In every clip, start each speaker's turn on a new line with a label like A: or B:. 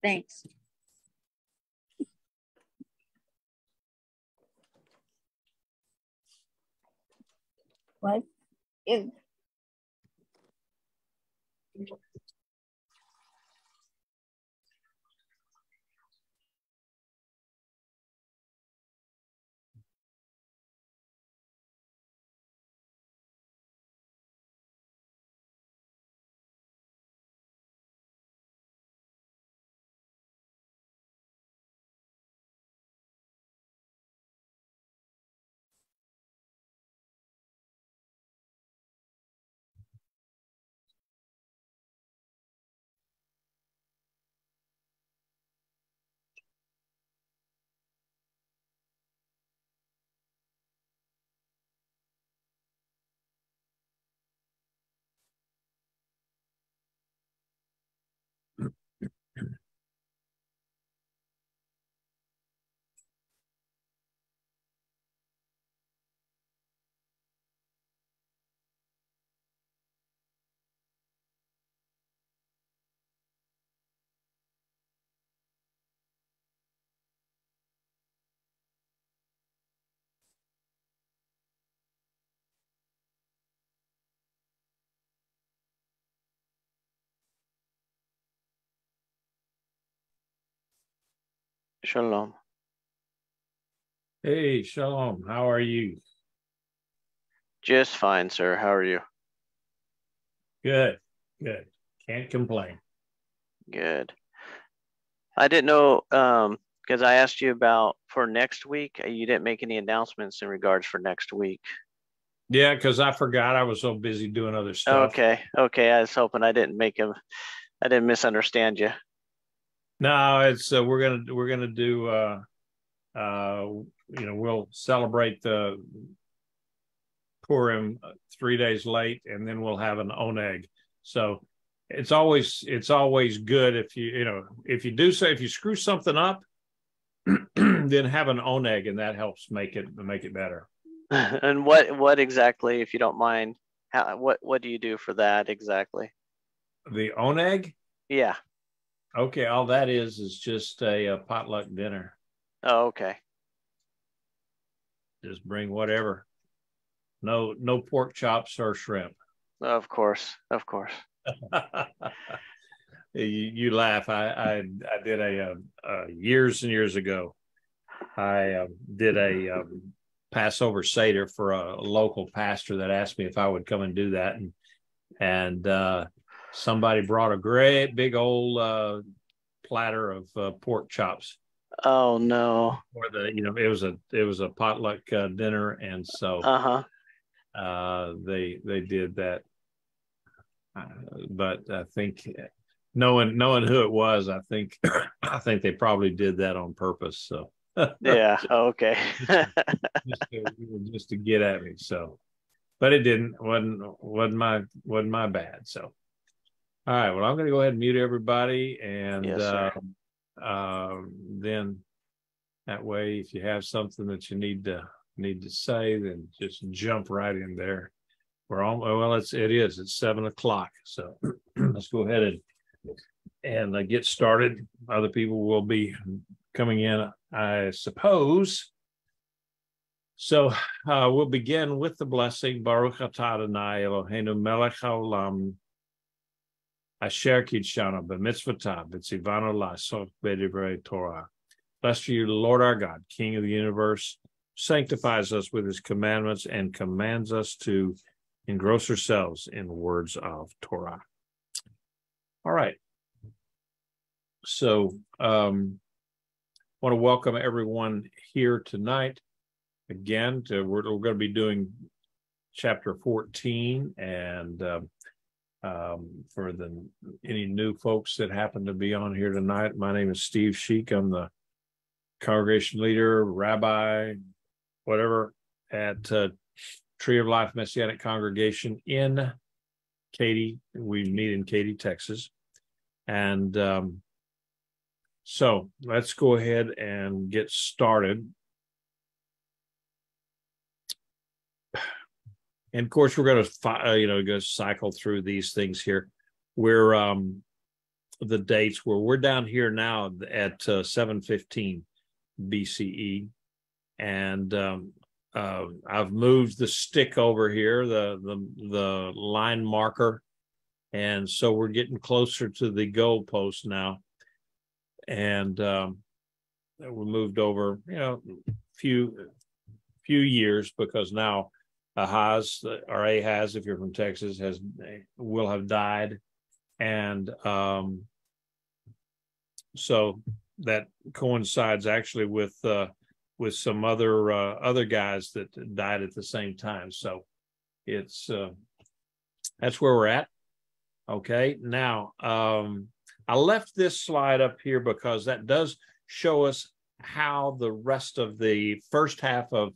A: Thanks. What? Ew.
B: Shalom.
C: Hey, Shalom. How are you?
B: Just fine, sir. How are you?
C: Good. Good. Can't complain.
B: Good. I didn't know, because I asked you about for next week. You didn't make any announcements in regards for next week.
C: Yeah, because I forgot. I was so busy doing other stuff.
B: Okay. I was hoping I didn't misunderstand you.
C: No, it's we're gonna do we'll celebrate the Purim 3 days late, and then we'll have an oneg. So it's always good if if you screw something up, then have an oneg, and that helps make it better.
B: And what exactly, if you don't mind, what do you do for that exactly?
C: The oneg?
B: Yeah.
C: Okay, all that is just a potluck dinner.
B: Oh, okay.
C: Just bring whatever. No pork chops or shrimp.
B: Of course.
C: You laugh. I did a years and years ago. I did a Passover Seder for a local pastor that asked me if I would come and do that, and somebody brought a great big old platter of pork chops.
B: Oh no!
C: For it was a potluck dinner, and so they did that. But I think knowing who it was, I think they probably did that on purpose. So
B: yeah, okay.
C: just to get at me. So, but it didn't. wasn't my bad. So, all right. Well, I'm going to go ahead and mute everybody, and
B: yes,
C: then that way, if you have something that you need to say, then just jump right in there. It's 7 o'clock. So let's go ahead and get started. Other people will be coming in, I suppose. So we'll begin with the blessing. Baruch atah Adonai Eloheinu melech haolam asher kidshanu b'mitzvotav v'tzivanu la'asot b'divrei Torah. Blessed are you, Lord our God, King of the universe, sanctifies us with his commandments and commands us to engross ourselves in the words of Torah. All right. So want to welcome everyone here tonight. Again, we're going to be doing chapter 14, and For any new folks that happen to be on here tonight, my name is Steve Sheik. I'm the congregation leader, rabbi, whatever, at Tree of Life Messianic Congregation in Katy. We meet in Katy, Texas. And so let's go ahead and get started. And of course, we're going to go cycle through these things here. We're the dates where we're down here now at 715 BCE, and I've moved the stick over here, the line marker, and so we're getting closer to the goalpost now. And we moved over, few years, because now Ahaz, or Ahaz, if you're from Texas, will have died, and so that coincides actually with some other guys that died at the same time. So it's that's where we're at. Okay, now I left this slide up here because that does show us how the rest of the first half of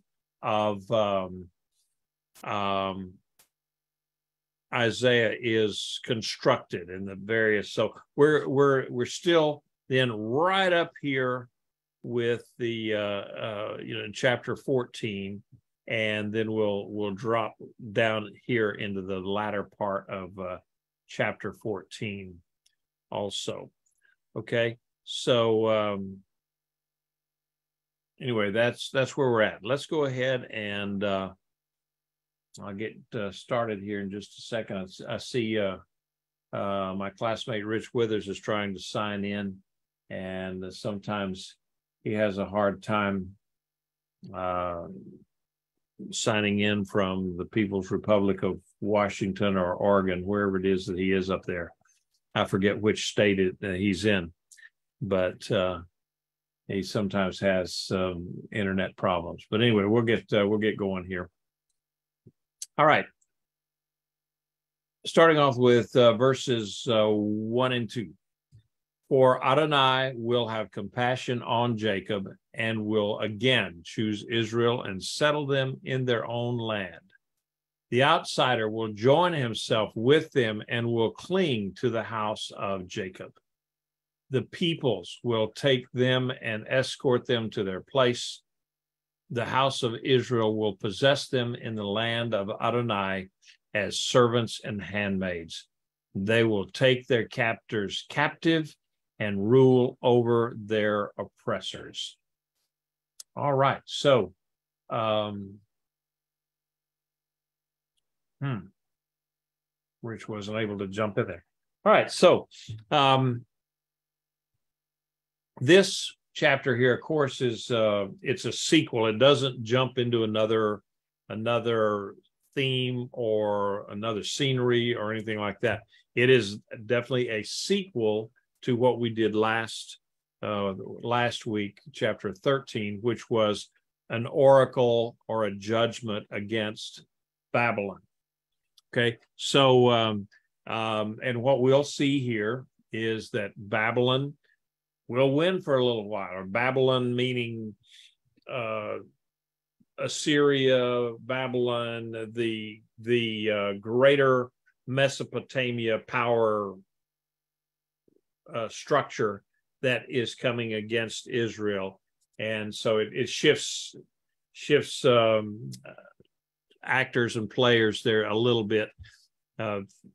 C: Isaiah is constructed in the various. So we're still then right up here with the in chapter 14, and then we'll drop down here into the latter part of chapter 14 also. Okay, so anyway, that's where we're at. Let's go ahead and I'll get started here in just a second. I see my classmate Rich Withers is trying to sign in, and sometimes he has a hard time signing in from the People's Republic of Washington or Oregon, wherever it is that he is up there. I forget which state he's in, but he sometimes has some internet problems. But anyway, we'll get going here. All right. Starting off with verses 1 and 2. For Adonai will have compassion on Jacob and will again choose Israel and settle them in their own land. The outsider will join himself with them and will cling to the house of Jacob. The peoples will take them and escort them to their place. The house of Israel will possess them in the land of Adonai as servants and handmaids. They will take their captors captive and rule over their oppressors. All right, so Rich wasn't able to jump in there. All right, so this chapter here, of course, is it's a sequel. It doesn't jump into another theme or another scenery or anything like that. It is definitely a sequel to what we did last week, chapter 13, which was an oracle or a judgment against Babylon. Okay, so and what we'll see here is that Babylon will win for a little while, or Babylon meaning Assyria, Babylon, the greater Mesopotamia power structure that is coming against Israel, and so it shifts actors and players there a little bit.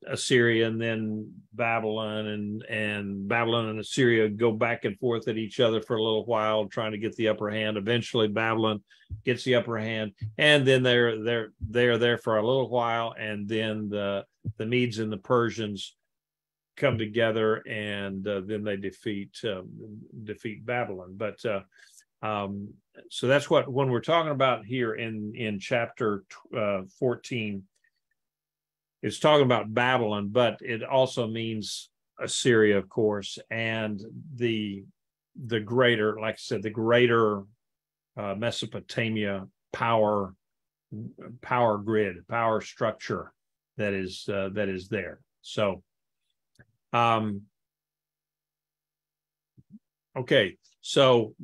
C: Assyria and then Babylon, and Babylon and Assyria go back and forth at each other for a little while, trying to get the upper hand. Eventually, Babylon gets the upper hand, and then they're there for a little while, and then the Medes and the Persians come together, and then they defeat Babylon. But so that's what, when we're talking about here in chapter 14. It's talking about Babylon, but it also means Assyria, of course, and the greater, like I said, the greater Mesopotamia power grid, power structure that is there. So, okay, so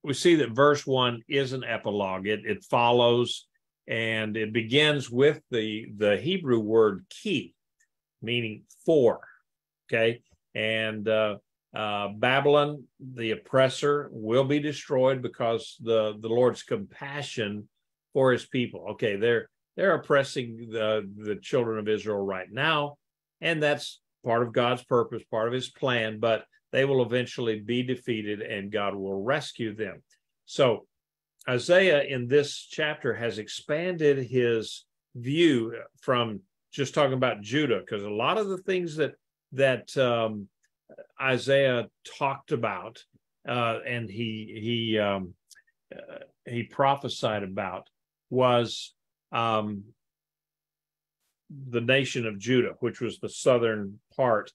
C: we see that verse 1 is an epilogue. It follows, and it begins with the Hebrew word ki, meaning for. Okay, and Babylon, the oppressor, will be destroyed because the Lord's compassion for his people. Okay, they're oppressing the children of Israel right now, and that's part of God's purpose, part of his plan, but they will eventually be defeated and God will rescue them. So Isaiah in this chapter has expanded his view from just talking about Judah, because a lot of the things that Isaiah talked about and he prophesied about was the nation of Judah, which was the southern part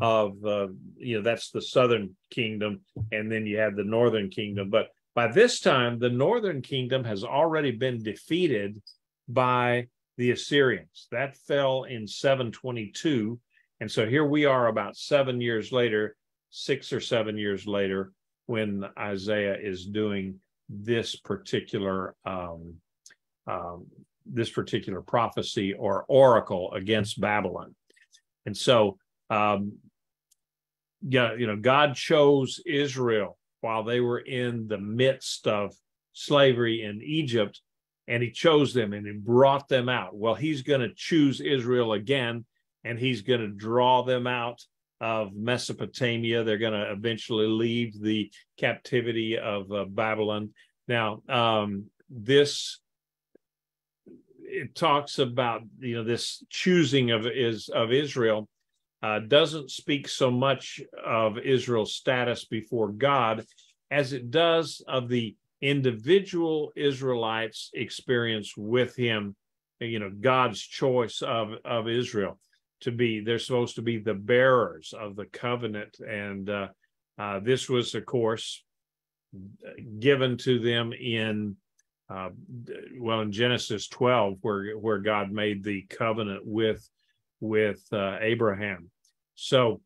C: of that's the southern kingdom, and then you have the northern kingdom. But by this time, the northern kingdom has already been defeated by the Assyrians. That fell in 722. And so here we are about 7 years later, 6 or 7 years later, when Isaiah is doing this particular prophecy or oracle against Babylon. And so, God chose Israel while they were in the midst of slavery in Egypt, and he chose them and he brought them out. Well, he's going to choose Israel again, and he's going to draw them out of Mesopotamia. They're going to eventually leave the captivity of Babylon. Now, it talks about, this choosing of Israel doesn't speak so much of Israel's status before God as it does of the individual Israelites' experience with him, God's choice of Israel they're supposed to be the bearers of the covenant. And this was, of course, given to them in Genesis 12, where God made the covenant with Abraham. So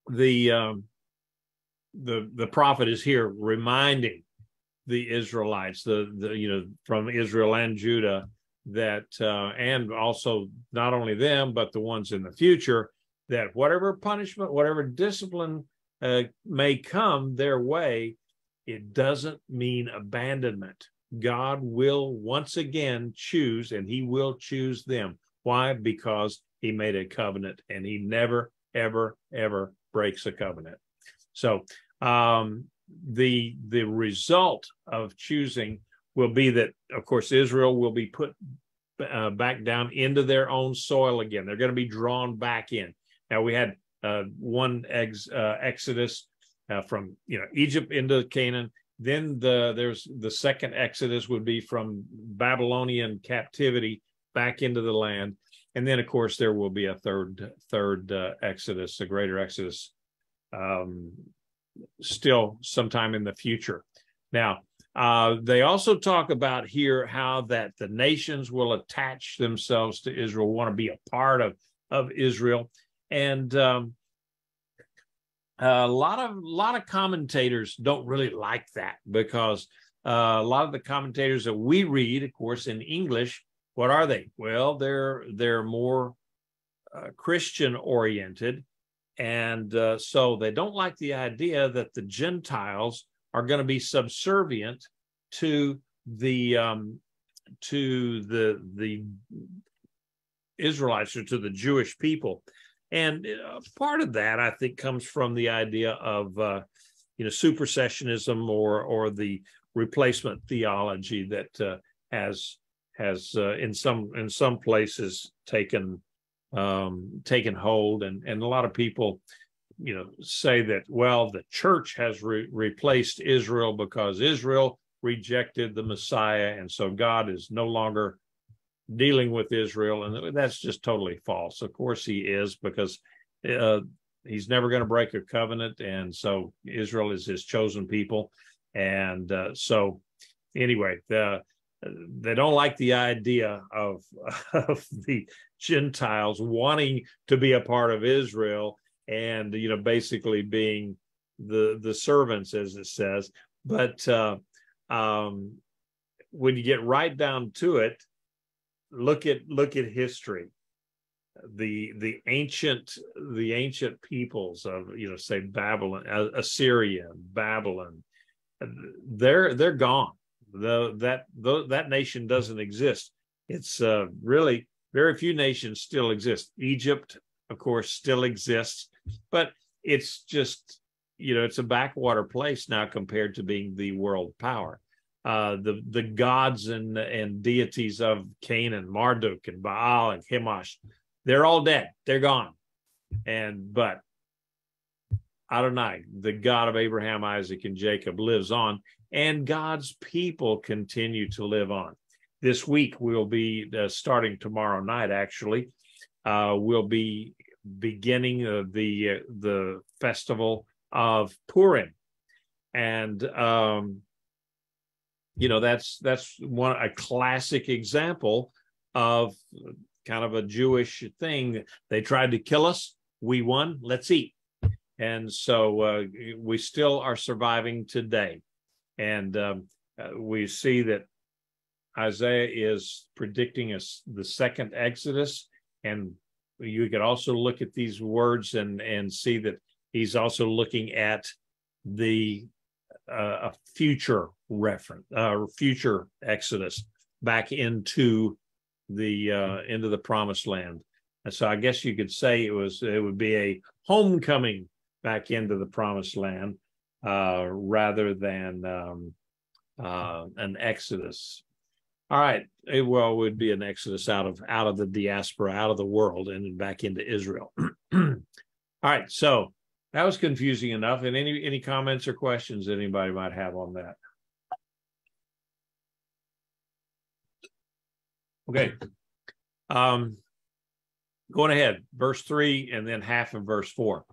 C: the prophet is here reminding the Israelites, from Israel and Judah, that and also not only them but the ones in the future, that whatever punishment, whatever discipline may come their way, it doesn't mean abandonment. God will once again choose, and he will choose them. Why? Because he made a covenant, and he never, ever, ever breaks a covenant. So the result of choosing will be that, of course, Israel will be put back down into their own soil again. They're going to be drawn back in. Now, we had one exodus from Egypt into Canaan. Then there's the second exodus would be from Babylonian captivity back into the land. And then, of course, there will be a third exodus, a greater exodus, still sometime in the future. Now, they also talk about here how that the nations will attach themselves to Israel, want to be a part of Israel. And a lot of commentators don't really like that, because a lot of the commentators that we read, of course, in English, what are they? Well, they're more Christian oriented, and so they don't like the idea that the Gentiles are going to be subservient to the Israelites, or to the Jewish people. And part of that, I think, comes from the idea of supersessionism or the replacement theology that has in some places taken hold, and a lot of people say that, well, the church has replaced Israel because Israel rejected the Messiah, and so God is no longer dealing with Israel. And that's just totally false. Of course he is, because he's never going to break a covenant, and so Israel is his chosen people. And so anyway, they don't like the idea of the Gentiles wanting to be a part of Israel and, basically being the servants, as it says. But when you get right down to it, look at history. The ancient peoples of, say Babylon, Assyria, Babylon, they're gone. That nation doesn't exist. It's really very few nations still exist. Egypt, of course, still exists, but it's just, it's a backwater place now compared to being the world power. The gods and deities of Canaan, Marduk and Baal and Chemosh, they're all dead. They're gone. But Adonai, the God of Abraham, Isaac, and Jacob, lives on, and God's people continue to live on. This week, we'll be starting tomorrow night, actually. We'll be beginning the festival of Purim. And, that's a classic example of kind of a Jewish thing. They tried to kill us. We won. Let's eat. And so we still are surviving today. And we see that Isaiah is predicting the second Exodus. And you could also look at these words and see that he's also looking at the a future reference, future Exodus back into the promised land. And so I guess you could say it would be a homecoming back into the promised land rather than an exodus. All right. It would be an exodus out of the diaspora, out of the world, and then back into Israel. All right. So that was confusing enough. And any comments or questions anybody might have on that? Okay. Going ahead, verse 3 and then half of verse 4.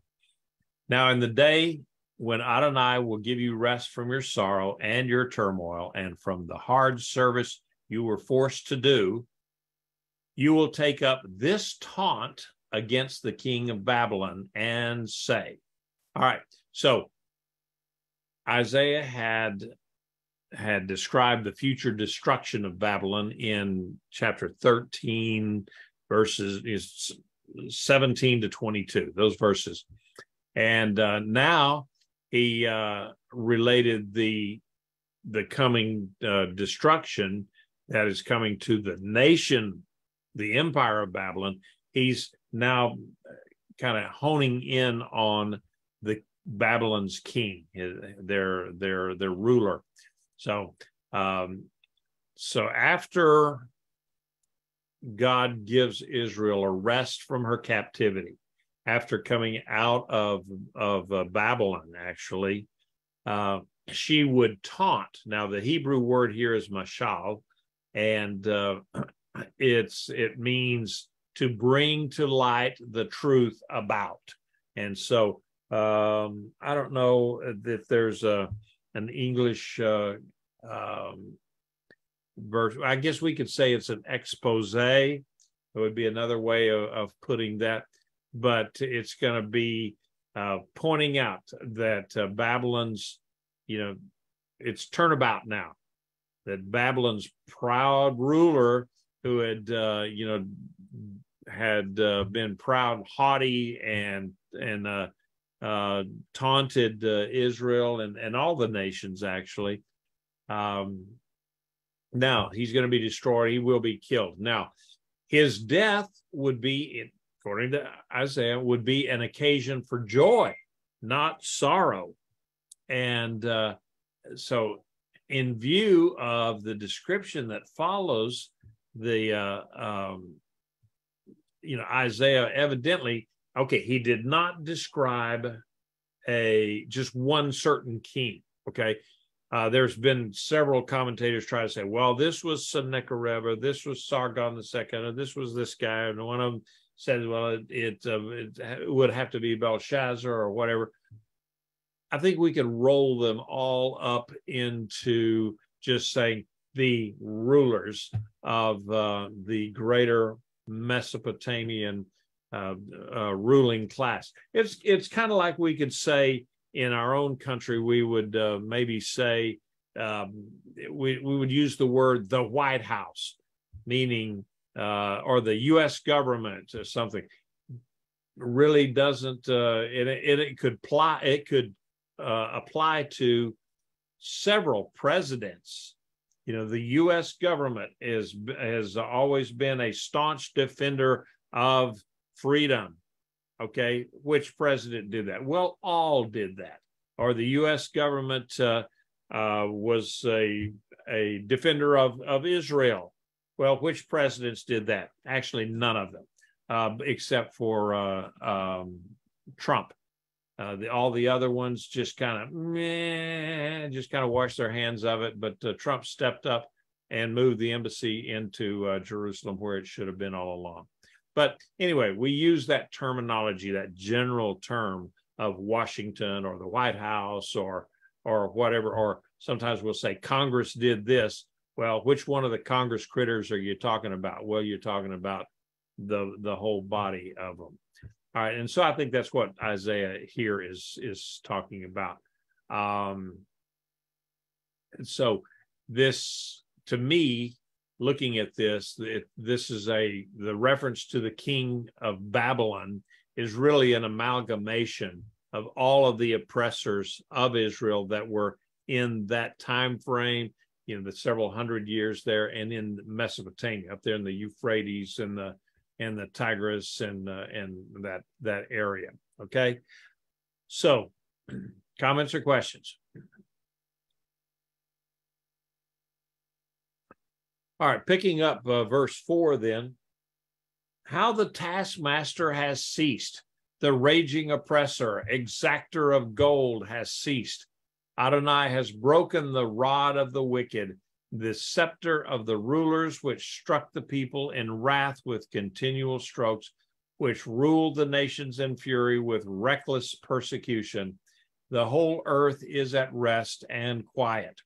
C: Now in the day when Adonai will give you rest from your sorrow and your turmoil and from the hard service you were forced to do, you will take up this taunt against the king of Babylon and say, all right, so Isaiah had described the future destruction of Babylon in chapter 13, verses 17 to 22, those verses. And now he related the coming destruction that is coming to the nation, the empire of Babylon. He's now kind of honing in on the Babylon's king, their ruler. So after God gives Israel a rest from her captivity, after coming out of Babylon, actually, she would taunt. Now, the Hebrew word here is mashal, and it means to bring to light the truth about. And so I don't know if there's an English verse. I guess we could say it's an expose. It would be another way of putting that. But it's going to be pointing out that Babylon's, it's turnabout now. That Babylon's proud ruler, who had, been proud, haughty, and taunted Israel and all the nations, actually. Now he's going to be destroyed. He will be killed. Now, his death would be, according to Isaiah, would be an occasion for joy, not sorrow. And so in view of the description that follows, Isaiah evidently, okay, he did not describe just one certain king, okay? There's been several commentators try to say, well, this was Sennacherib, or this was Sargon II, or this was this guy, and one of them says, well, it would have to be Belshazzar or whatever. I think we could roll them all up into just saying the rulers of the greater Mesopotamian ruling class. It's kind of like we could say in our own country, we would maybe say we would use the word the White House, meaning or the U.S. government or something. Really doesn't it could apply to several presidents. You know, the U.S. government has always been a staunch defender of freedom. Okay, which president did that? Well, all did that. Or the U.S. government was a defender of Israel. Well, which presidents did that? Actually, none of them, except for Trump. All the other ones just kind of washed their hands of it. But Trump stepped up and moved the embassy into Jerusalem, where it should have been all along. But anyway, we use that terminology, that general term of Washington or the White House or whatever, or sometimes we'll say Congress did this. Well, which one of the Congress critters are you talking about? Well, you're talking about the whole body of them. All right, and so I think that's what Isaiah here is talking about. So this, to me, looking at this, this is the reference to the king of Babylon is really an amalgamation of all of the oppressors of Israel that were in that time frame, you know, the several hundred years there, and in Mesopotamia, up there in the Euphrates and the Tigris and that area. Okay, so comments or questions? All right, picking up verse 4 then. How the taskmaster has ceased, the raging oppressor, exactor of gold has ceased. Adonai has broken the rod of the wicked, the scepter of the rulers, which struck the people in wrath with continual strokes, which ruled the nations in fury with reckless persecution. The whole earth is at rest and quiet.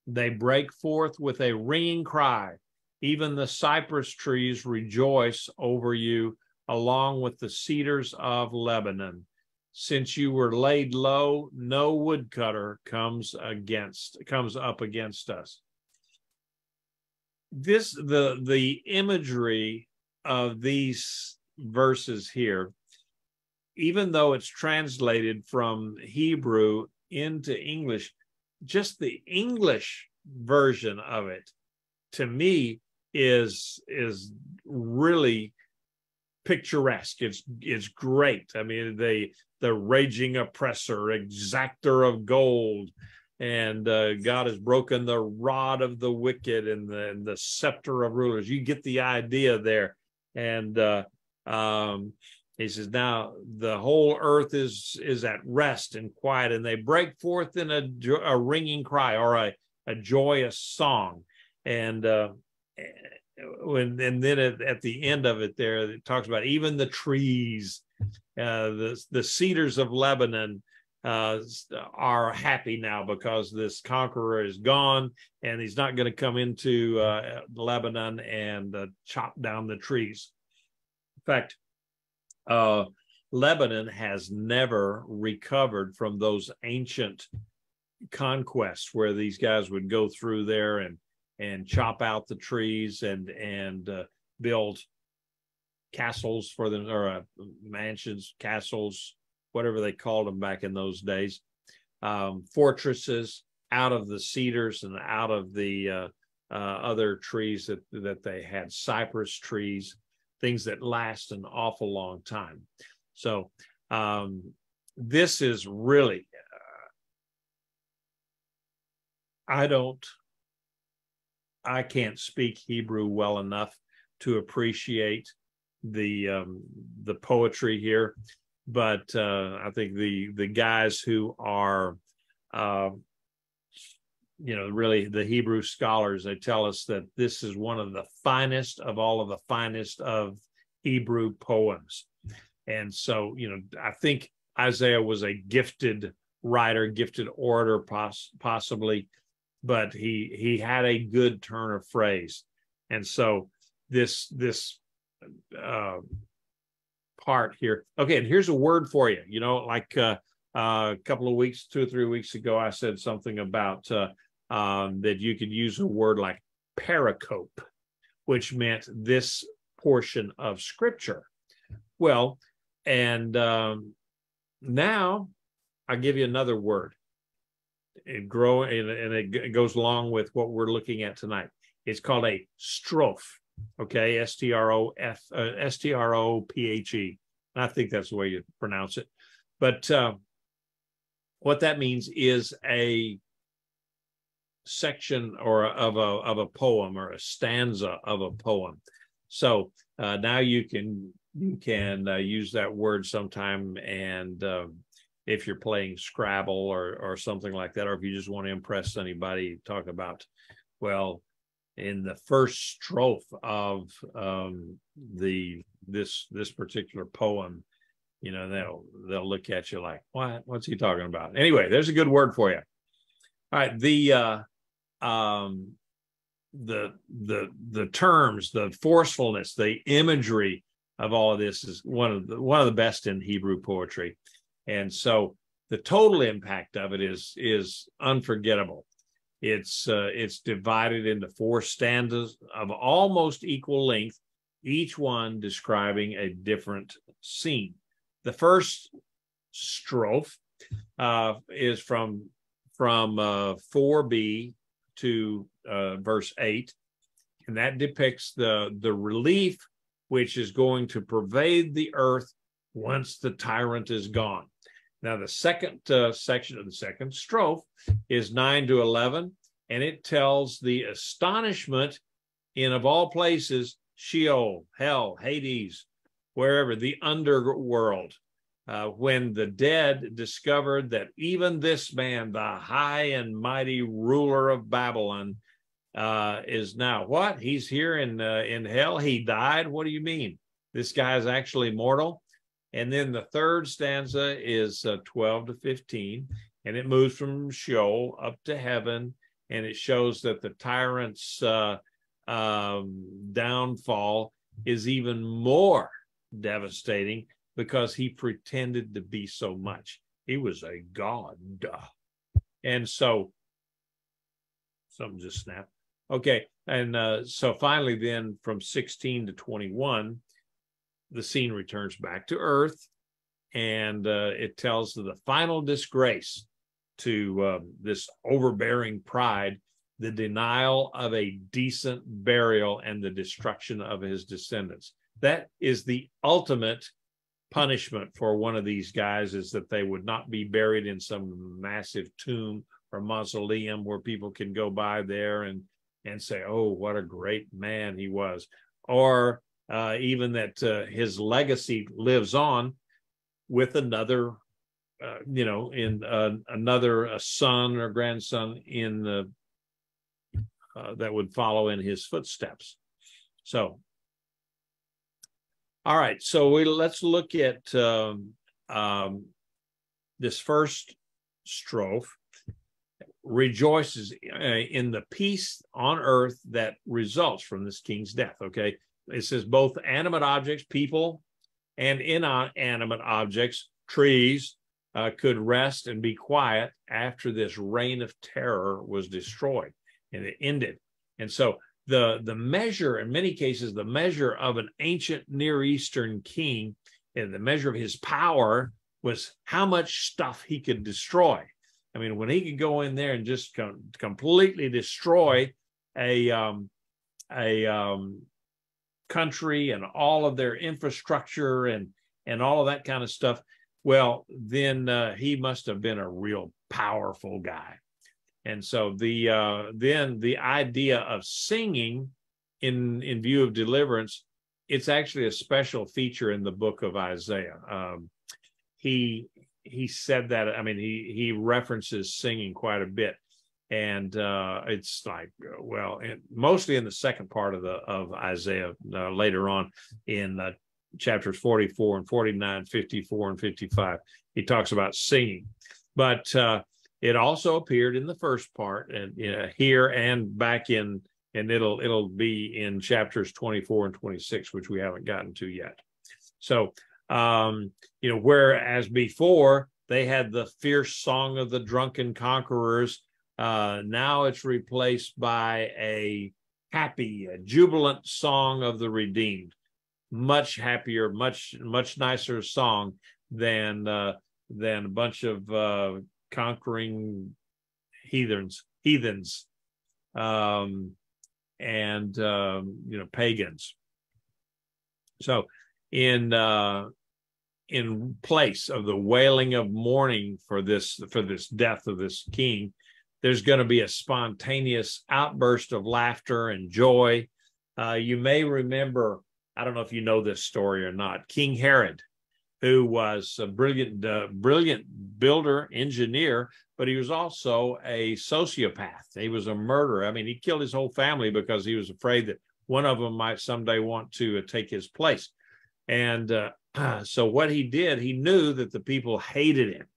C: They break forth with a ringing cry. Even the cypress trees rejoice over you, along with the cedars of Lebanon. Since you were laid low, no woodcutter comes up against us. The imagery of these verses here, even though it's translated from Hebrew into English, just the English version of it, to me, is really picturesque. It's great. I mean, the raging oppressor, exactor of gold, and God has broken the rod of the wicked and the scepter of rulers. You get the idea there. And he says, now the whole earth is at rest and quiet, and they break forth in a ringing cry, or a joyous song. And then at the end of it there, it talks about even the trees, the cedars of Lebanon are happy now because this conqueror is gone, and he's not going to come into Lebanon and chop down the trees. In fact, Lebanon has never recovered from those ancient conquests where these guys would go through there and chop out the trees and build castles for them, or mansions, castles, whatever they called them back in those days, fortresses out of the cedars and out of the other trees that they had, cypress trees, things that last an awful long time. So this is really, I can't speak Hebrew well enough to appreciate the poetry here, but I think the guys who are really the Hebrew scholars, they tell us that this is one of the finest of all of the finest of Hebrew poems. And so, I think Isaiah was a gifted writer, gifted orator, possibly, but he had a good turn of phrase. And so this part here. Okay, and here's a word for you. You know, like a couple of weeks, 2 or 3 weeks ago, I said something about that you could use a word like pericope, which meant this portion of Scripture. Well, and now I'll give you another word. It goes along with what we're looking at tonight. It's called a strophe. Okay, S-T-R-O-P-H-E. I think that's the way you pronounce it. But what that means is a section or of a poem or a stanza of a poem. So now you can use that word sometime, and if you're playing Scrabble or something like that, or if you just want to impress anybody, talk about, well, in the first strophe of this particular poem, you know, they'll look at you like, what's he talking about? Anyway, there's a good word for you. All right, the terms, the forcefulness, the imagery of all of this is one of the best in Hebrew poetry, and so the total impact of it is unforgettable. It's divided into 4 stanzas of almost equal length, each one describing a different scene. The first strophe is from 4b to verse 8, and that depicts the relief which is going to pervade the earth once the tyrant is gone. Now, the second section of the second strophe is 9 to 11, and it tells the astonishment in, of all places, Sheol, hell, Hades, wherever, the underworld, when the dead discovered that even this man, the high and mighty ruler of Babylon, is now what? He's here in hell. He died. What do you mean? This guy is actually mortal. And then the third stanza is 12 to 15, and it moves from Sheol up to heaven, and it shows that the tyrant's downfall is even more devastating because he pretended to be so much. He was a god. And so something just snapped. Okay, and so finally then from 16 to 21, the scene returns back to earth, and it tells of the final disgrace to this overbearing pride, the denial of a decent burial, and the destruction of his descendants. That is the ultimate punishment for one of these guys, is that they would not be buried in some massive tomb or mausoleum where people can go by there and say, oh, what a great man he was. Or even that his legacy lives on with another, another son or grandson in the that would follow in his footsteps. So, all right. So let's look at this first strophe. Rejoices in the peace on earth that results from this king's death. Okay. It says both animate objects, people, and inanimate objects, trees, could rest and be quiet after this reign of terror was destroyed, and it ended. And so the measure, in many cases, the measure of an ancient Near Eastern king, and the measure of his power was how much stuff he could destroy. I mean, when he could go in there and just completely destroy a country and all of their infrastructure and all of that kind of stuff, well, then he must have been a real powerful guy. And so then the idea of singing in view of deliverance, it's actually a special feature in the book of Isaiah. He said that, I mean, he references singing quite a bit. And it's like, well, mostly in the second part of Isaiah, later on in chapters 44 and 49, 54 and 55, he talks about singing. But it also appeared in the first part, and here and back in and it'll be in chapters 24 and 26, which we haven't gotten to yet. So, whereas before they had the fierce song of the drunken conquerors, now it's replaced by a happy, jubilant song of the redeemed. Much happier, much nicer song than a bunch of conquering heathens, and pagans. So in place of the wailing of mourning for this death of this king, there's going to be a spontaneous outburst of laughter and joy. You may remember, I don't know if you know this story or not, King Herod, who was a brilliant builder, engineer, but he was also a sociopath. He was a murderer. I mean, he killed his whole family because he was afraid that one of them might someday want to take his place. And so what he did, he knew that the people hated him.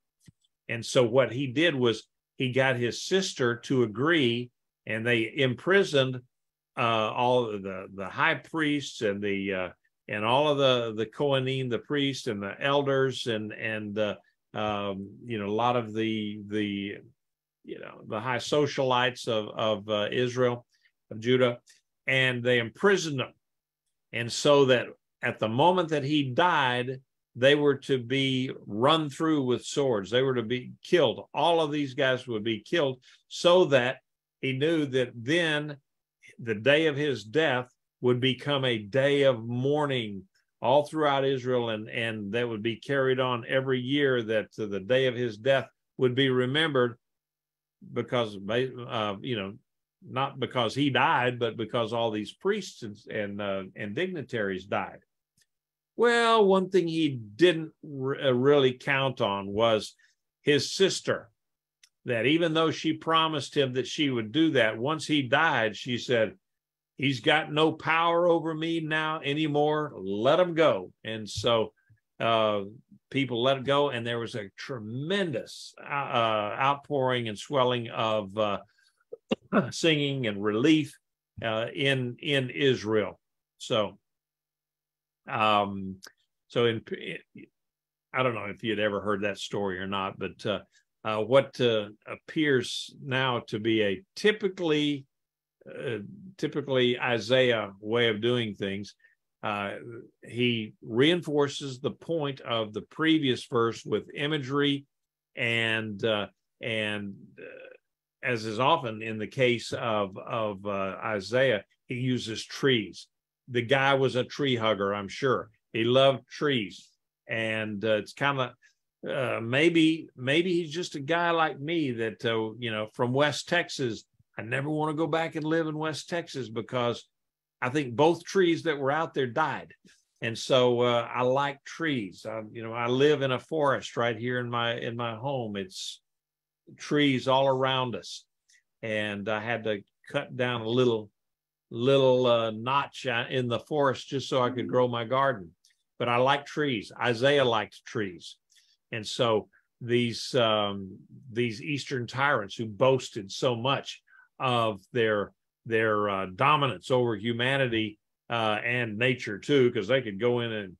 C: And so what he did was he got his sister to agree, and they imprisoned all of the high priests and all of the Kohanim, the priests and the elders, and a lot of the high socialites of Israel, of Judah, and they imprisoned them. And so that at the moment that he died, they were to be run through with swords. They were to be killed. All of these guys would be killed, so that he knew that then the day of his death would become a day of mourning all throughout Israel, and that would be carried on every year, that the day of his death would be remembered, because, not because he died, but because all these priests and dignitaries died. Well, one thing he didn't really count on was his sister, that even though she promised him that she would do that, once he died, she said, "He's got no power over me now anymore. Let him go." And so people let it go, and there was a tremendous outpouring and swelling of singing and relief in Israel. So, I don't know if you'd ever heard that story or not, but what appears now to be a typically Isaiah way of doing things, he reinforces the point of the previous verse with imagery, and as is often in the case of Isaiah, he uses trees. The guy was a tree hugger, I'm sure. He loved trees, and it's kind of maybe he's just a guy like me that from West Texas. I never want to go back and live in West Texas, because I think both trees that were out there died. And so I like trees. I live in a forest right here in my home. It's trees all around us. And I had to cut down a little notch in the forest just so I could grow my garden. But I like trees. Isaiah liked trees. And so these Eastern tyrants who boasted so much of their dominance over humanity and nature too, because they could go in and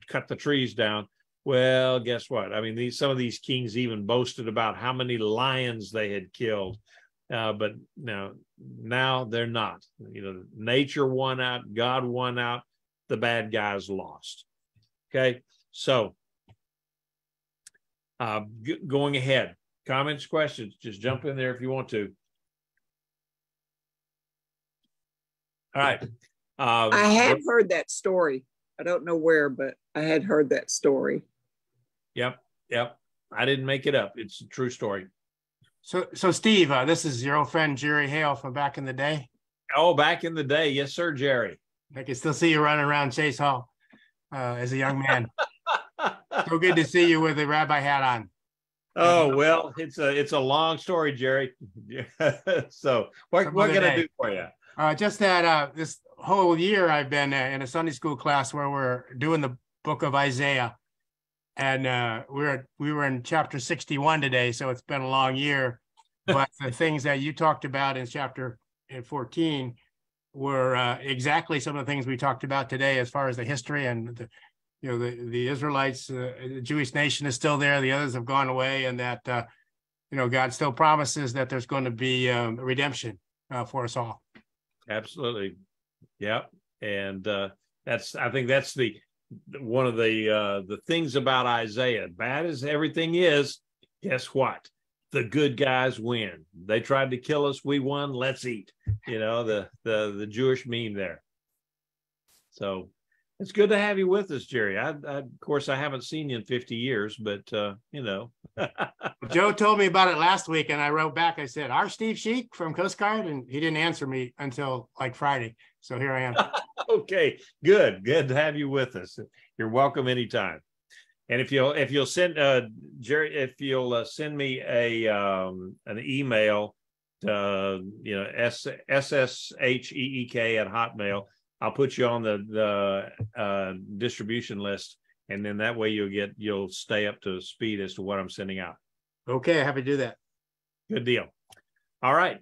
C: cut the trees down. Well, guess what? I mean, some of these kings even boasted about how many lions they had killed, but now they're not. Nature won out, God won out, the bad guys lost. Okay, so going ahead, comments, questions, just jump in there if you want to. All right.
D: I had heard that story. I don't know where, but I had heard that story.
C: Yep. I didn't make it up. It's a true story.
E: So Steve, this is your old friend Jerry Hale from back in the day.
C: Oh, back in the day. Yes, sir, Jerry.
E: I can still see you running around Chase Hall as a young man. So good to see you with a rabbi hat on.
C: Oh, well, it's a long story, Jerry. So what can I do for you?
E: Just that this whole year I've been in a Sunday school class where we're doing the book of Isaiah, and we were in chapter 61 today, so it's been a long year. But the things that you talked about in chapter 14 were exactly some of the things we talked about today, as far as the history and the Israelites, the Jewish nation is still there. The others have gone away, and that God still promises that there's going to be redemption for us all.
C: Absolutely. Yeah. And I think that's one of the things about Isaiah. Bad as everything is, guess what? The good guys win. They tried to kill us, we won, let's eat. The Jewish meme there. So it's good to have you with us, Jerry. Of course, I haven't seen you in 50 years, but
E: Joe told me about it last week, and I wrote back. I said, "Our Steve Sheik from Coast Guard," and he didn't answer me until like Friday. So here I am.
C: Okay, good to have you with us. You're welcome anytime. And if you'll send Jerry, if you'll send me an email, SSHEEK@Hotmail, I'll put you on the distribution list, and then that way you'll stay up to speed as to what I'm sending out.
E: Okay, happy to do that.
C: Good deal. All right.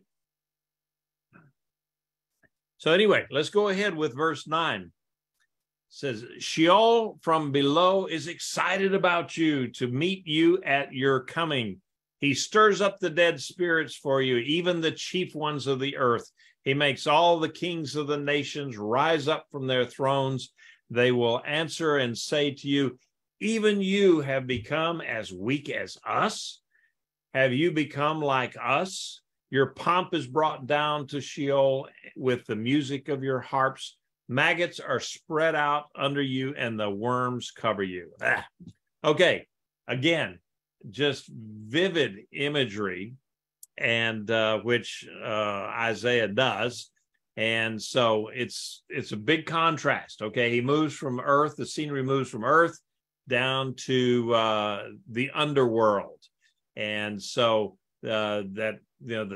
C: So anyway, let's go ahead with verse 9. It says, Sheol from below is excited about you to meet you at your coming. He stirs up the dead spirits for you, even the chief ones of the earth. He makes all the kings of the nations rise up from their thrones. They will answer and say to you, even you have become as weak as us? Have you become like us? Your pomp is brought down to Sheol with the music of your harps. Maggots are spread out under you, and the worms cover you. Okay, again, just vivid imagery, and which Isaiah does. And so it's a big contrast. Okay, he moves from earth, the scenery moves from earth down to the underworld. And so the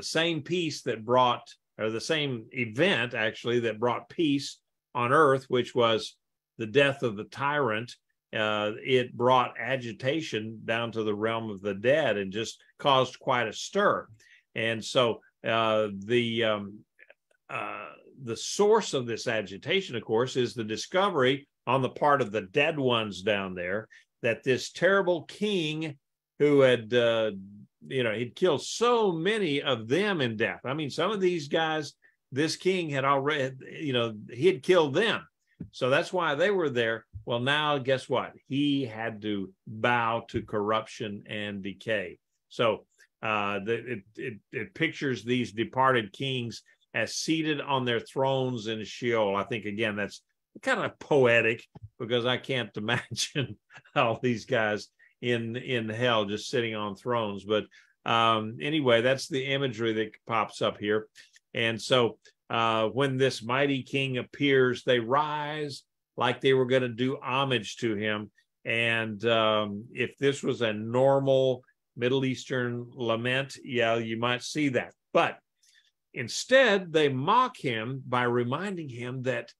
C: same peace that brought, or the same event actually that brought peace on earth, which was the death of the tyrant, it brought agitation down to the realm of the dead and just caused quite a stir. And so the source of this agitation, of course, is the discovery on the part of the dead ones down there that this terrible king who had, he'd killed so many of them in death. I mean, some of these guys, this king had already, he had killed them. So that's why they were there. Well, now guess what? He had to bow to corruption and decay. So it pictures these departed kings as seated on their thrones in Sheol. I think, again, that's kind of poetic, because I can't imagine all these guys in hell just sitting on thrones. But anyway, that's the imagery that pops up here. And so when this mighty king appears, they rise like they were going to do homage to him. And if this was a normal Middle Eastern lament, yeah, you might see that. But instead, they mock him by reminding him that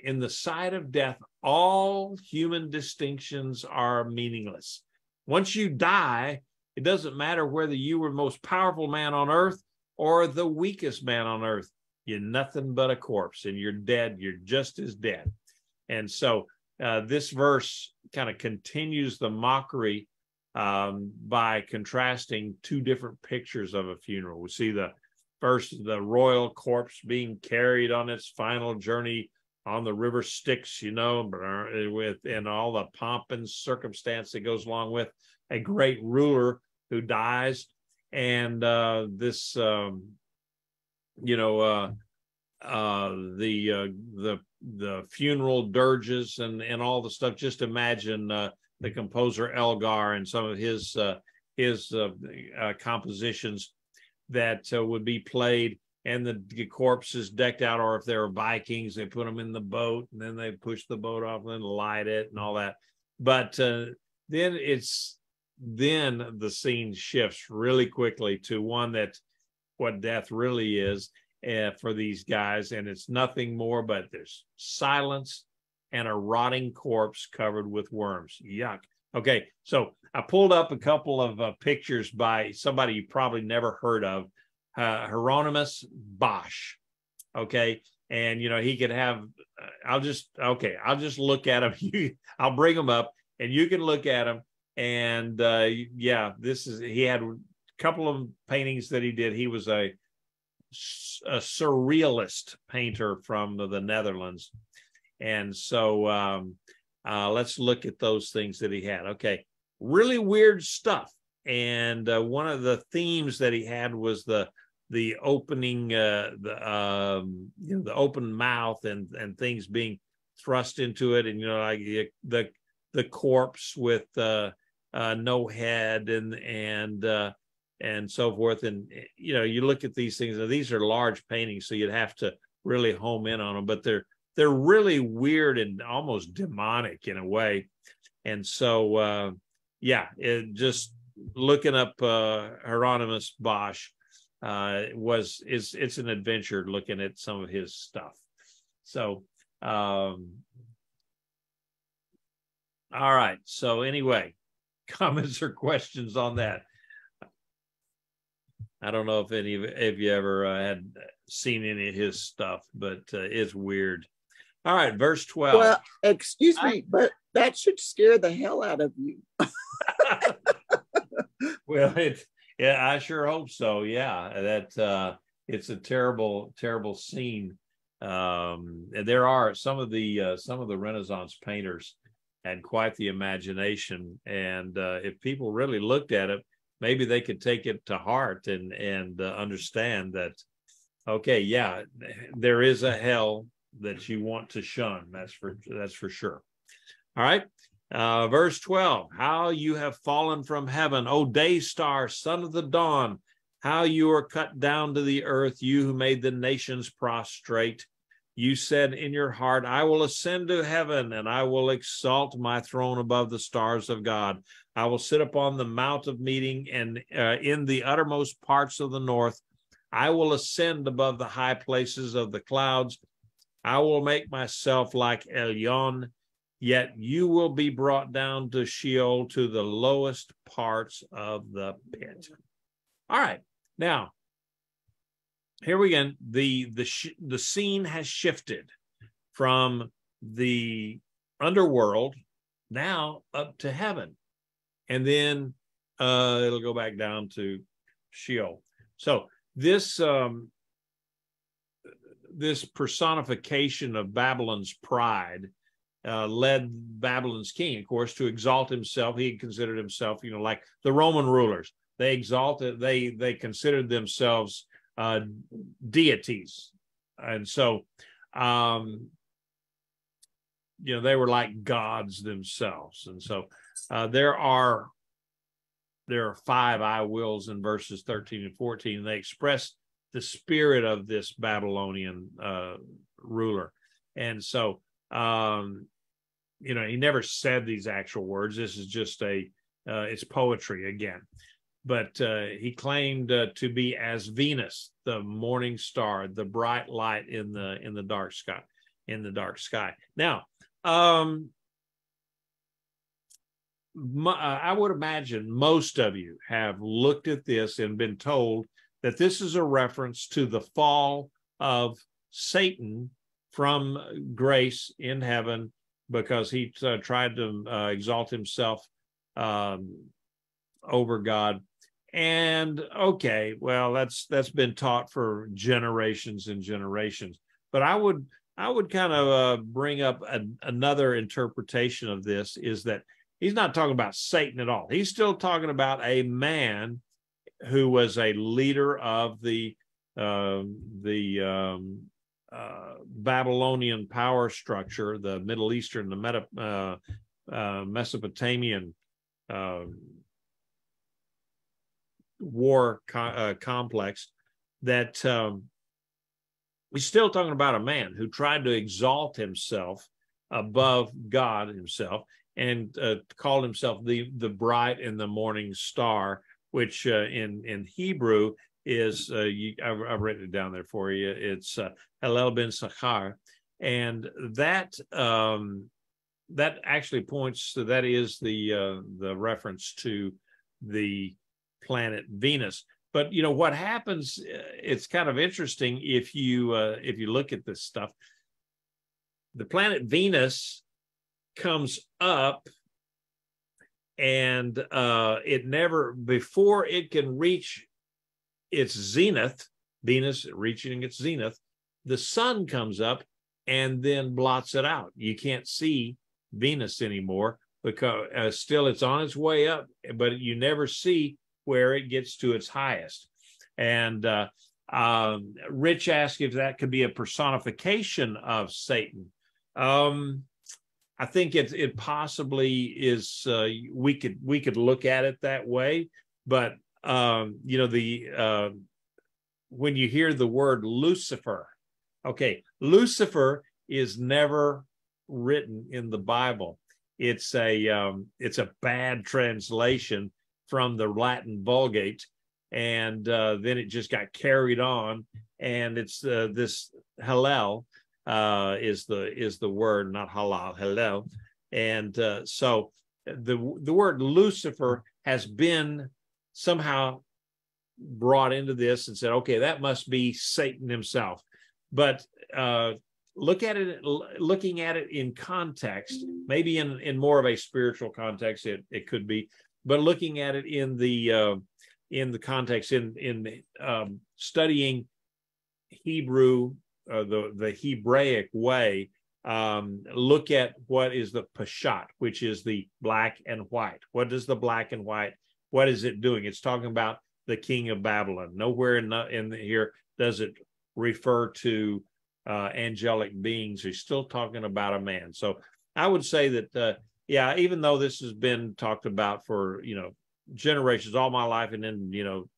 C: in the sight of death, all human distinctions are meaningless. Once you die, it doesn't matter whether you were the most powerful man on earth or the weakest man on earth. You're nothing but a corpse, and you're dead. You're just as dead. And so this verse kind of continues the mockery by contrasting two different pictures of a funeral. We see the royal corpse being carried on its final journey on the river Styx, and all the pomp and circumstance that goes along with a great ruler who dies. And the funeral dirges and all the stuff. Just imagine the composer Elgar and some of his compositions that would be played, and the corpses decked out, or if they were Vikings, they put them in the boat, and then they push the boat off and then light it and all that. But then the scene shifts really quickly to one that what death really is for these guys, and it's nothing more but there's silence and a rotting corpse covered with worms. Yuck. Okay, so I pulled up a couple of pictures by somebody you probably never heard of, Hieronymus Bosch. Okay, and he could have. I'll just look at them. I'll bring them up, and you can look at them. And he had a couple of paintings that he did. He was a surrealist painter from the Netherlands, and so let's look at those things that he had. Okay, really weird stuff. And one of the themes that he had was the opening, the open mouth and things being thrust into it, and like the corpse with no head and so forth. And you look at these things, and these are large paintings, so you'd have to really home in on them. But they're really weird and almost demonic in a way. And so it just looking up Hieronymus Bosch it's an adventure looking at some of his stuff. So all right. So anyway, comments or questions on that? I don't know if any of you ever had seen any of his stuff, but it's weird. All right, verse 12.
D: Well, excuse me, but that should scare the hell out of you.
C: Well, I sure hope so. Yeah, that it's a terrible, terrible scene. And there are some of the Renaissance painters had quite the imagination, and if people really looked at it, maybe they could take it to heart and understand that, okay, yeah, there is a hell that you want to shun. That's for sure. All right. Verse 12, how you have fallen from heaven, O day star, son of the dawn, how you are cut down to the earth, you who made the nations prostrate. You said in your heart, I will ascend to heaven, and I will exalt my throne above the stars of God. I will sit upon the mount of meeting, and in the uttermost parts of the north. I will ascend above the high places of the clouds. I will make myself like Elyon, yet you will be brought down to Sheol, to the lowest parts of the pit. All right, now, here we go. The scene has shifted from the underworld now up to heaven, and then it'll go back down to Sheol. So this personification of Babylon's pride led Babylon's king, of course, to exalt himself. He considered himself, like the Roman rulers. They exalted. They considered themselves deities, and so they were like gods themselves. And so there are 5 I wills in verses 13 and 14, and they express the spirit of this Babylonian ruler. And so he never said these actual words. This is just it's poetry again. But he claimed to be as Venus, the morning star, the bright light in the dark sky. Now, I would imagine most of you have looked at this and been told that this is a reference to the fall of Satan from grace in heaven, because he tried to exalt himself over God. And okay, well, that's been taught for generations and generations. But I would kind of bring up another interpretation of this, is that he's not talking about Satan at all. He's still talking about a man who was a leader of the Babylonian power structure, the Middle Eastern, the Mesopotamian war complex, that we're still talking about a man who tried to exalt himself above God himself, and called himself the bright and the morning star, which in Hebrew is I've written it down there for you. It's Hallel ben Sachar, and that actually points to, that is the reference to the planet Venus. But what happens? It's kind of interesting if you look at this stuff. The planet Venus comes up, and it never, before it can reach its zenith, Venus reaching its zenith, the sun comes up and then blots it out. You can't see Venus anymore because still it's on its way up, but you never see where it gets to its highest. And Rich asked if that could be a personification of Satan. I think it possibly is. We could look at it that way, but when you hear the word Lucifer, okay, Lucifer is never written in the Bible. It's a bad translation from the Latin Vulgate, and then it just got carried on, and it's this Hallel is the word, not halal, Hallel, and so the word Lucifer has been somehow brought into this and said, okay, that must be Satan himself. But looking at it in context, maybe in more of a spiritual context, it could be, but looking at it in the context in studying Hebrew, the Hebraic way, look at what is the Peshat, which is the black and white. What does the black and white, what is it doing? It's talking about the king of Babylon. Nowhere in here does it refer to angelic beings. He's still talking about a man. So I would say that, even though this has been talked about for, generations, all my life, and then,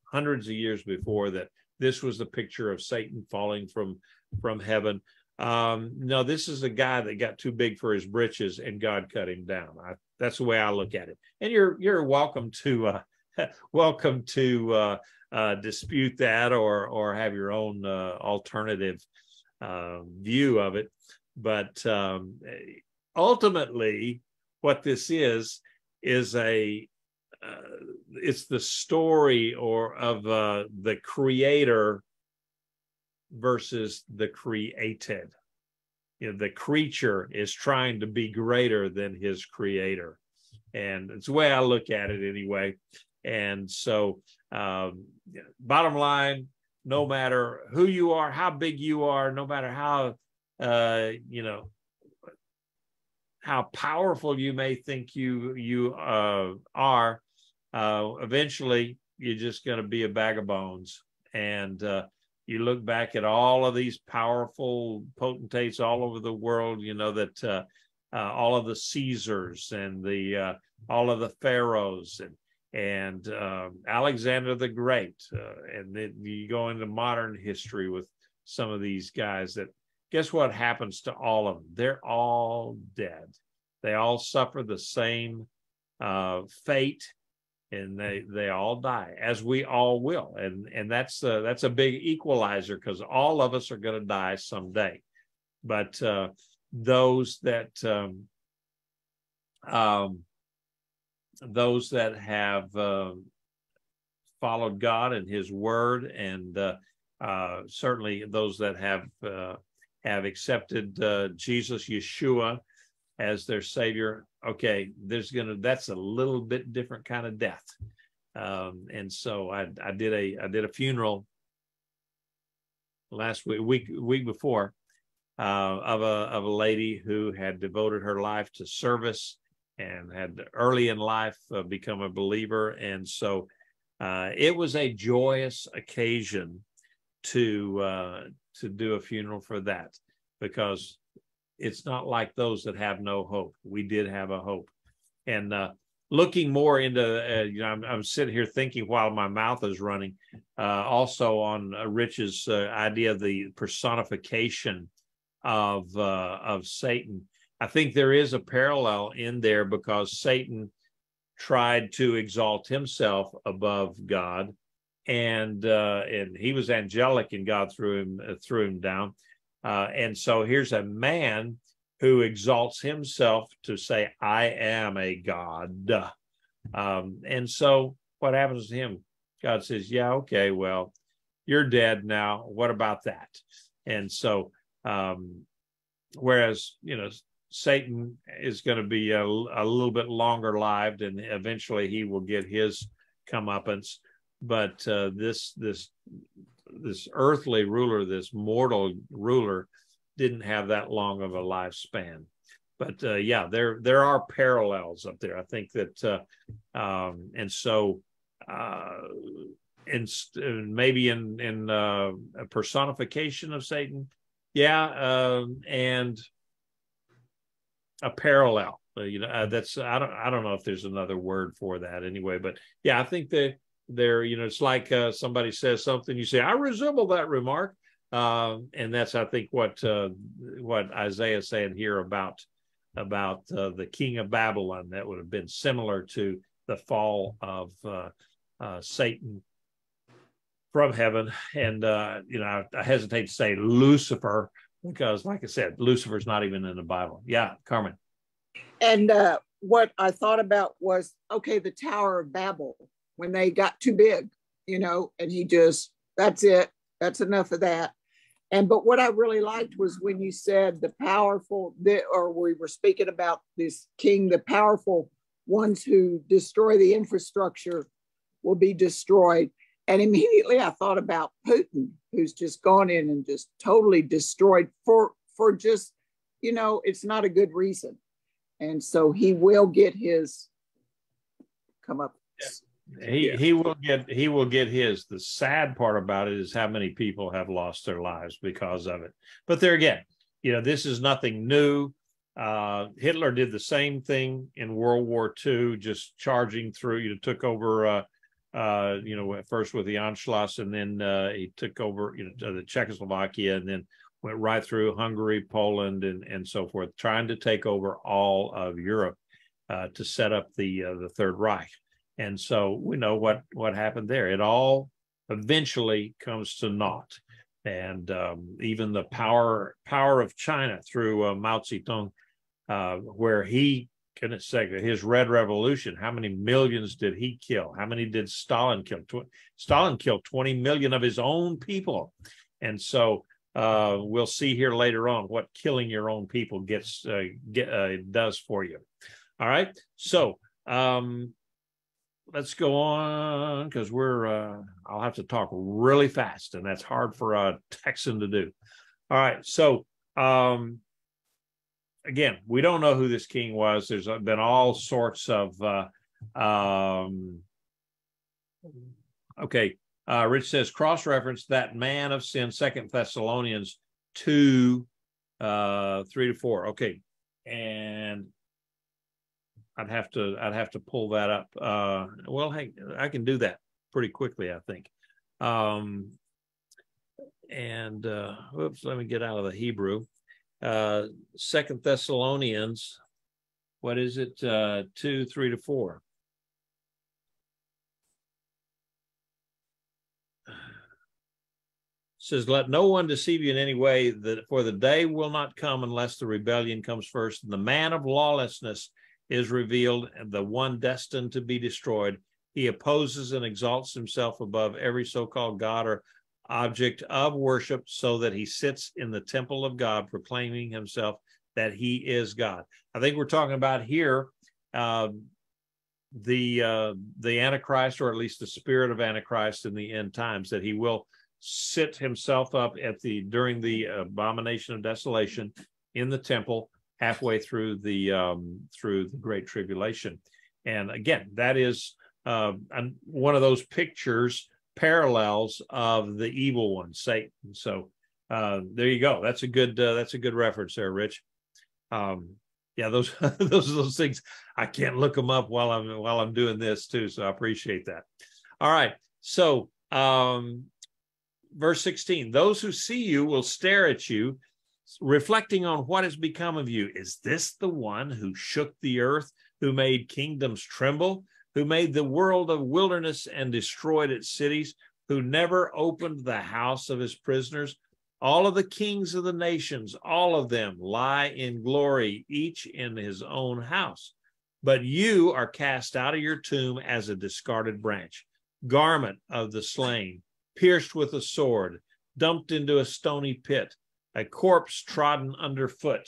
C: hundreds of years before, that this was the picture of Satan falling from heaven. No, this is a guy that got too big for his britches and God cut him down. That's the way I look at it. And you're welcome to dispute that or have your own alternative view of it. But ultimately, what this is it's the story of the creator versus the created. The creature is trying to be greater than his creator, and it's the way I look at it anyway. And so, bottom line, no matter who you are, how big you are, no matter how how powerful you may think you are, eventually you're just going to be a bag of bones. And you look back at all of these powerful potentates all over the world, that all of the Caesars and all of the pharaohs and Alexander the Great, and then you go into modern history with some of these guys that, guess what happens to all of them? They're all dead. They all suffer the same fate, and they all die, as we all will. And that's a big equalizer, because all of us are going to die someday. But those that have followed God and His Word, and certainly those that have accepted Jesus, Yeshua, as their Savior, okay, that's a little bit different kind of death. And so I did a funeral last week before of a lady who had devoted her life to service and had early in life become a believer. And so it was a joyous occasion to do a funeral for that, because it's not like those that have no hope. We did have a hope. And looking more into, I'm sitting here thinking while my mouth is running, also on Rich's idea of the personification of Satan. I think there is a parallel in there, because Satan tried to exalt himself above God, and he was angelic, and God threw him down. And so here's a man who exalts himself to say, I am a God. And so what happens to him? God says, yeah, okay, well, you're dead now. What about that? And so, whereas, Satan is going to be a little bit longer lived, and eventually he will get his comeuppance. But this earthly ruler, this mortal ruler, didn't have that long of a lifespan. But yeah, there are parallels up there. I think that, and so, and maybe in a personification of Satan, yeah, and a parallel. That's I don't know if there's another word for that anyway. But yeah, I think that there, it's like somebody says something, you say, I resemble that remark, and that's, I think, what Isaiah is saying here about the king of Babylon. That would have been similar to the fall of Satan from heaven. And I hesitate to say Lucifer, because, like I said, Lucifer's not even in the Bible. Yeah, Carmen.
D: And what I thought about was, okay, the Tower of Babel, when they got too big, and he just, that's it, that's enough of that. But what I really liked was when you said the powerful, or we were speaking about this king, the powerful ones who destroy the infrastructure will be destroyed. And immediately I thought about Putin, who's just gone in and just totally destroyed for just, it's not a good reason. And so he will get his come up.
C: He will get his. The sad part about it is how many people have lost their lives because of it. But there again, this is nothing new. Hitler did the same thing in World War II, just charging through. Took over. First with the Anschluss, and then he took over, the Czechoslovakia, and then went right through Hungary, Poland, and so forth, trying to take over all of Europe to set up the Third Reich. And so we know what happened there. It all eventually comes to naught. And even the power of China through Mao Zedong, where he, goodness sake, his Red Revolution, how many millions did he kill? How many did Stalin kill? Stalin killed 20 million of his own people. And so we'll see here later on what killing your own people does for you. All right. So let's go on, because I'll have to talk really fast, and that's hard for a Texan to do. All right. So again, we don't know who this king was. There's been all sorts of okay. Rich says, cross-reference that man of sin, 2 Thessalonians 2, 3-4. Okay. And I'd have to pull that up. Well, hey, I can do that pretty quickly, I think. Oops, let me get out of the Hebrew. 2 Thessalonians, what is it? 2, 3-4. Says, let no one deceive you in any way, for the day will not come unless the rebellion comes first, and the man of lawlessness is revealed, and the one destined to be destroyed. He opposes and exalts himself above every so-called God or object of worship, so that he sits in the temple of God, proclaiming himself that he is God. I think we're talking about here the Antichrist, or at least the spirit of Antichrist in the end times, that he will sit himself up during the abomination of desolation in the temple, halfway through the Great Tribulation. And again, that is one of those pictures, parallels of the evil one, Satan. So there you go. That's a good reference there, Rich. Yeah, those those things, I can't look them up while I'm doing this too. So I appreciate that. All right. So verse 16, those who see you will stare at you, reflecting on what has become of you. Is this the one who shook the earth, who made kingdoms tremble, who made the world a wilderness and destroyed its cities, who never opened the house of his prisoners? All of the kings of the nations, all of them lie in glory, each in his own house. But you are cast out of your tomb as a discarded branch. garment of the slain, pierced with a sword, dumped into a stony pit, a corpse trodden underfoot.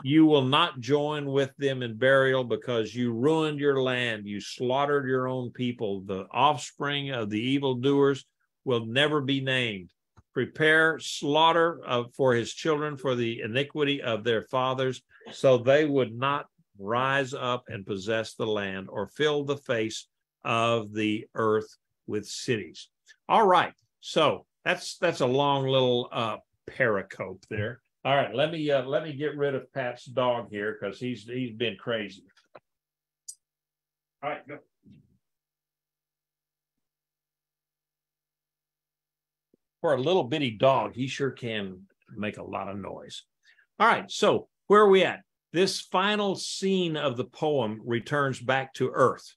C: You will not join with them in burial because you ruined your land. You slaughtered your own people. The offspring of the evildoers will never be named. Prepare slaughter for his children for the iniquity of their fathers, so they would not rise up and possess the land or fill the face of the earth with cities. All right, so that's a long little pericope there. All right, let me get rid of Pat's dog here because he's been crazy. All right, go. For a little bitty dog, he sure can make a lot of noise. All right, so where are we at? This final scene of the poem returns back to Earth.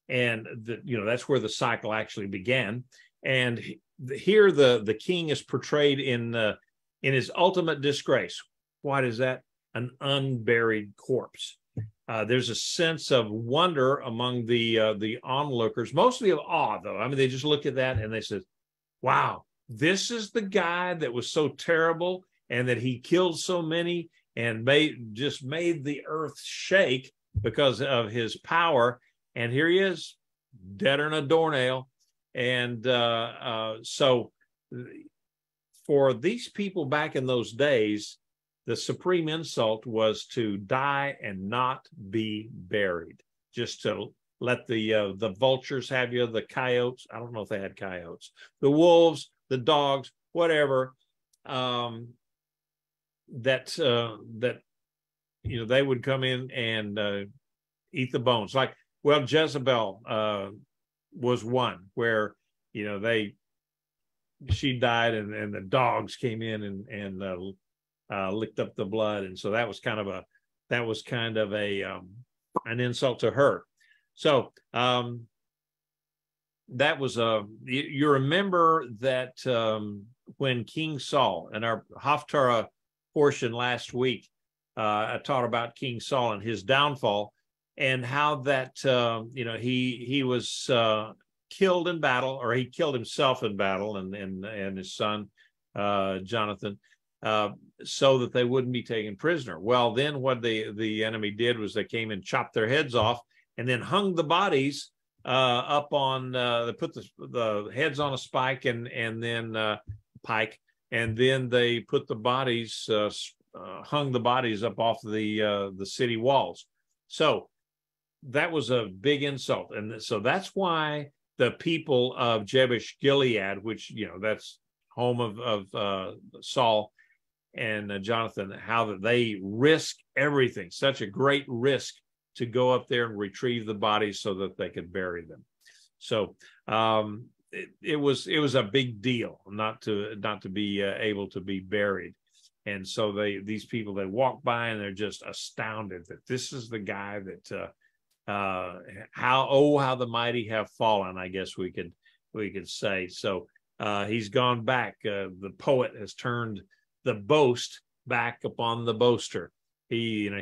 C: And that's where the cycle actually began. And here the king is portrayed in his ultimate disgrace. What is that? An unburied corpse. There's a sense of wonder among the onlookers, mostly of awe, though. I mean, they just look at that and they say, wow, this is the guy that was so terrible and that he killed so many and made the earth shake because of his power. And here he is, deader than a doornail. And so for these people back in those days, the supreme insult was to die and not be buried, just to let the vultures have you, the coyotes. I don't know if they had coyotes, the wolves, the dogs, whatever, that they would come in and eat the bones. Like, well, Jezebel was one where she died and the dogs came in and licked up the blood, and so that was kind of an insult to her. So that was you remember that when King Saul, in our Haftarah portion last week, I taught about King Saul and his downfall, and how that he was killed in battle, or he killed himself in battle, and his son Jonathan, so that they wouldn't be taken prisoner. Well, then what the enemy did was they came and chopped their heads off, and then hung the bodies up on. They put the heads on a spike and then pike, and then they put the bodies, hung the bodies up off the city walls. So that was a big insult, and so that's why the people of Jabesh Gilead, which that's home of Saul and Jonathan, how that they risk everything, such a great risk to go up there and retrieve the bodies so that they could bury them. So it was a big deal not to be able to be buried. And so these people, they walk by and they're just astounded that this is the guy that how the mighty have fallen, I guess we could say. So he's gone back. The poet has turned the boast back upon the boaster. He'd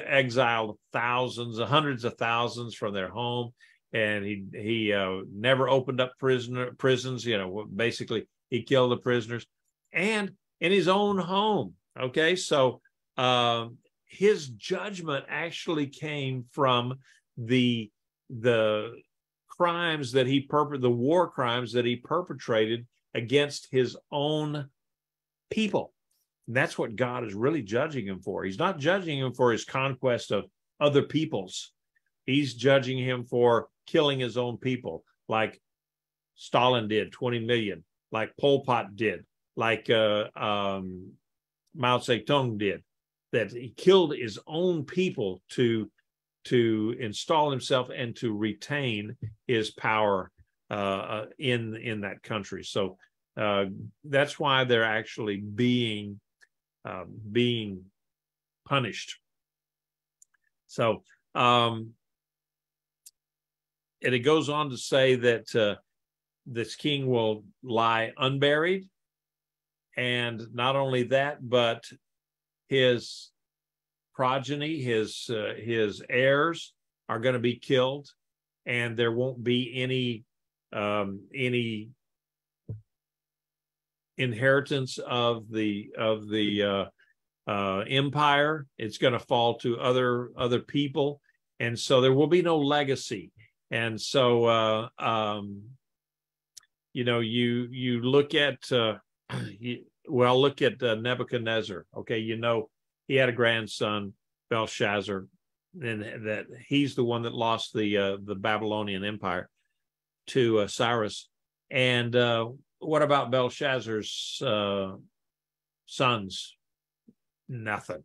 C: exiled hundreds of thousands from their home, and he never opened up prisons. Basically he killed the prisoners, and in his own home. Okay, so his judgment actually came from the crimes that the war crimes that he perpetrated against his own people. And that's what God is really judging him for. He's not judging him for his conquest of other peoples. He's judging him for killing his own people, like Stalin did, 20 million, like Pol Pot did, like Mao Zedong did, that he killed his own people to install himself and to retain his power in that country. So that's why they're actually being punished. So and it goes on to say that this king will lie unburied, and not only that, but his progeny, his heirs are going to be killed, and there won't be any inheritance of the empire. It's going to fall to other people, and so there will be no legacy. And so you look at look at Nebuchadnezzar. Okay, he had a grandson, Belshazzar, and that he's the one that lost the Babylonian Empire to Cyrus. And what about Belshazzar's sons? Nothing,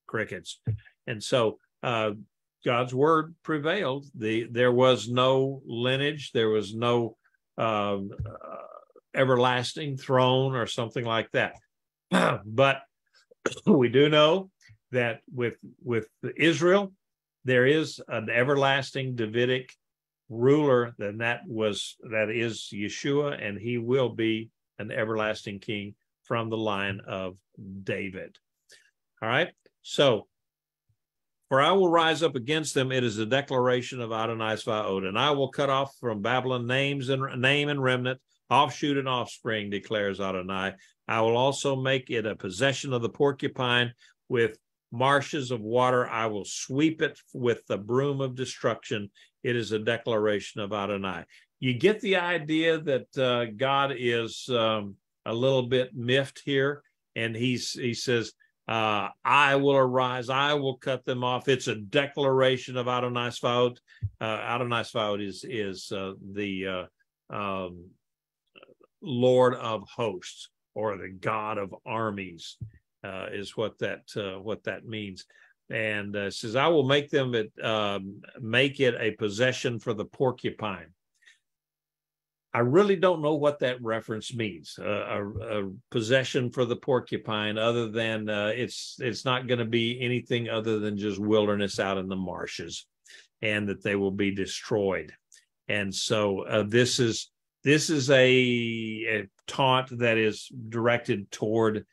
C: crickets. And so God's word prevailed. There was no lineage, there was no everlasting throne or something like that. But we do know that with Israel, there is an everlasting Davidic ruler, that is Yeshua, and he will be an everlasting king from the line of David. All right. So, for I will rise up against them. It is a declaration of Adonai Svaot, and I will cut off from Babylon name and remnant, offshoot and offspring, declares Adonai. I will also make it a possession of the porcupine with marshes of water. I will sweep it with the broom of destruction. It is a declaration of Adonai. You get the idea that God is a little bit miffed here, and he says, I will arise, I will cut them off. It's a declaration of Adonai Svaot. Adonai Svaot is the Lord of hosts, or the God of armies, is what that means. And says, I will make them make it a possession for the porcupine. I really don't know what that reference means, a possession for the porcupine, other than it's not going to be anything other than just wilderness out in the marshes, and that they will be destroyed. And so this is a taunt that is directed toward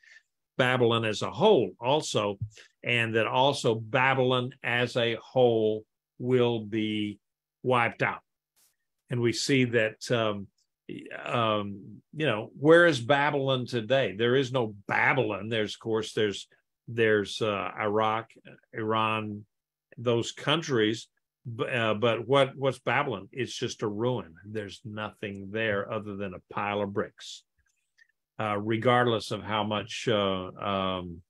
C: Babylon as a whole also, and that also Babylon as a whole will be wiped out. And we see that, where is Babylon today? There is no Babylon. There's Iraq, Iran, those countries. But what's Babylon? It's just a ruin. There's nothing there other than a pile of bricks. Regardless of how much Saddam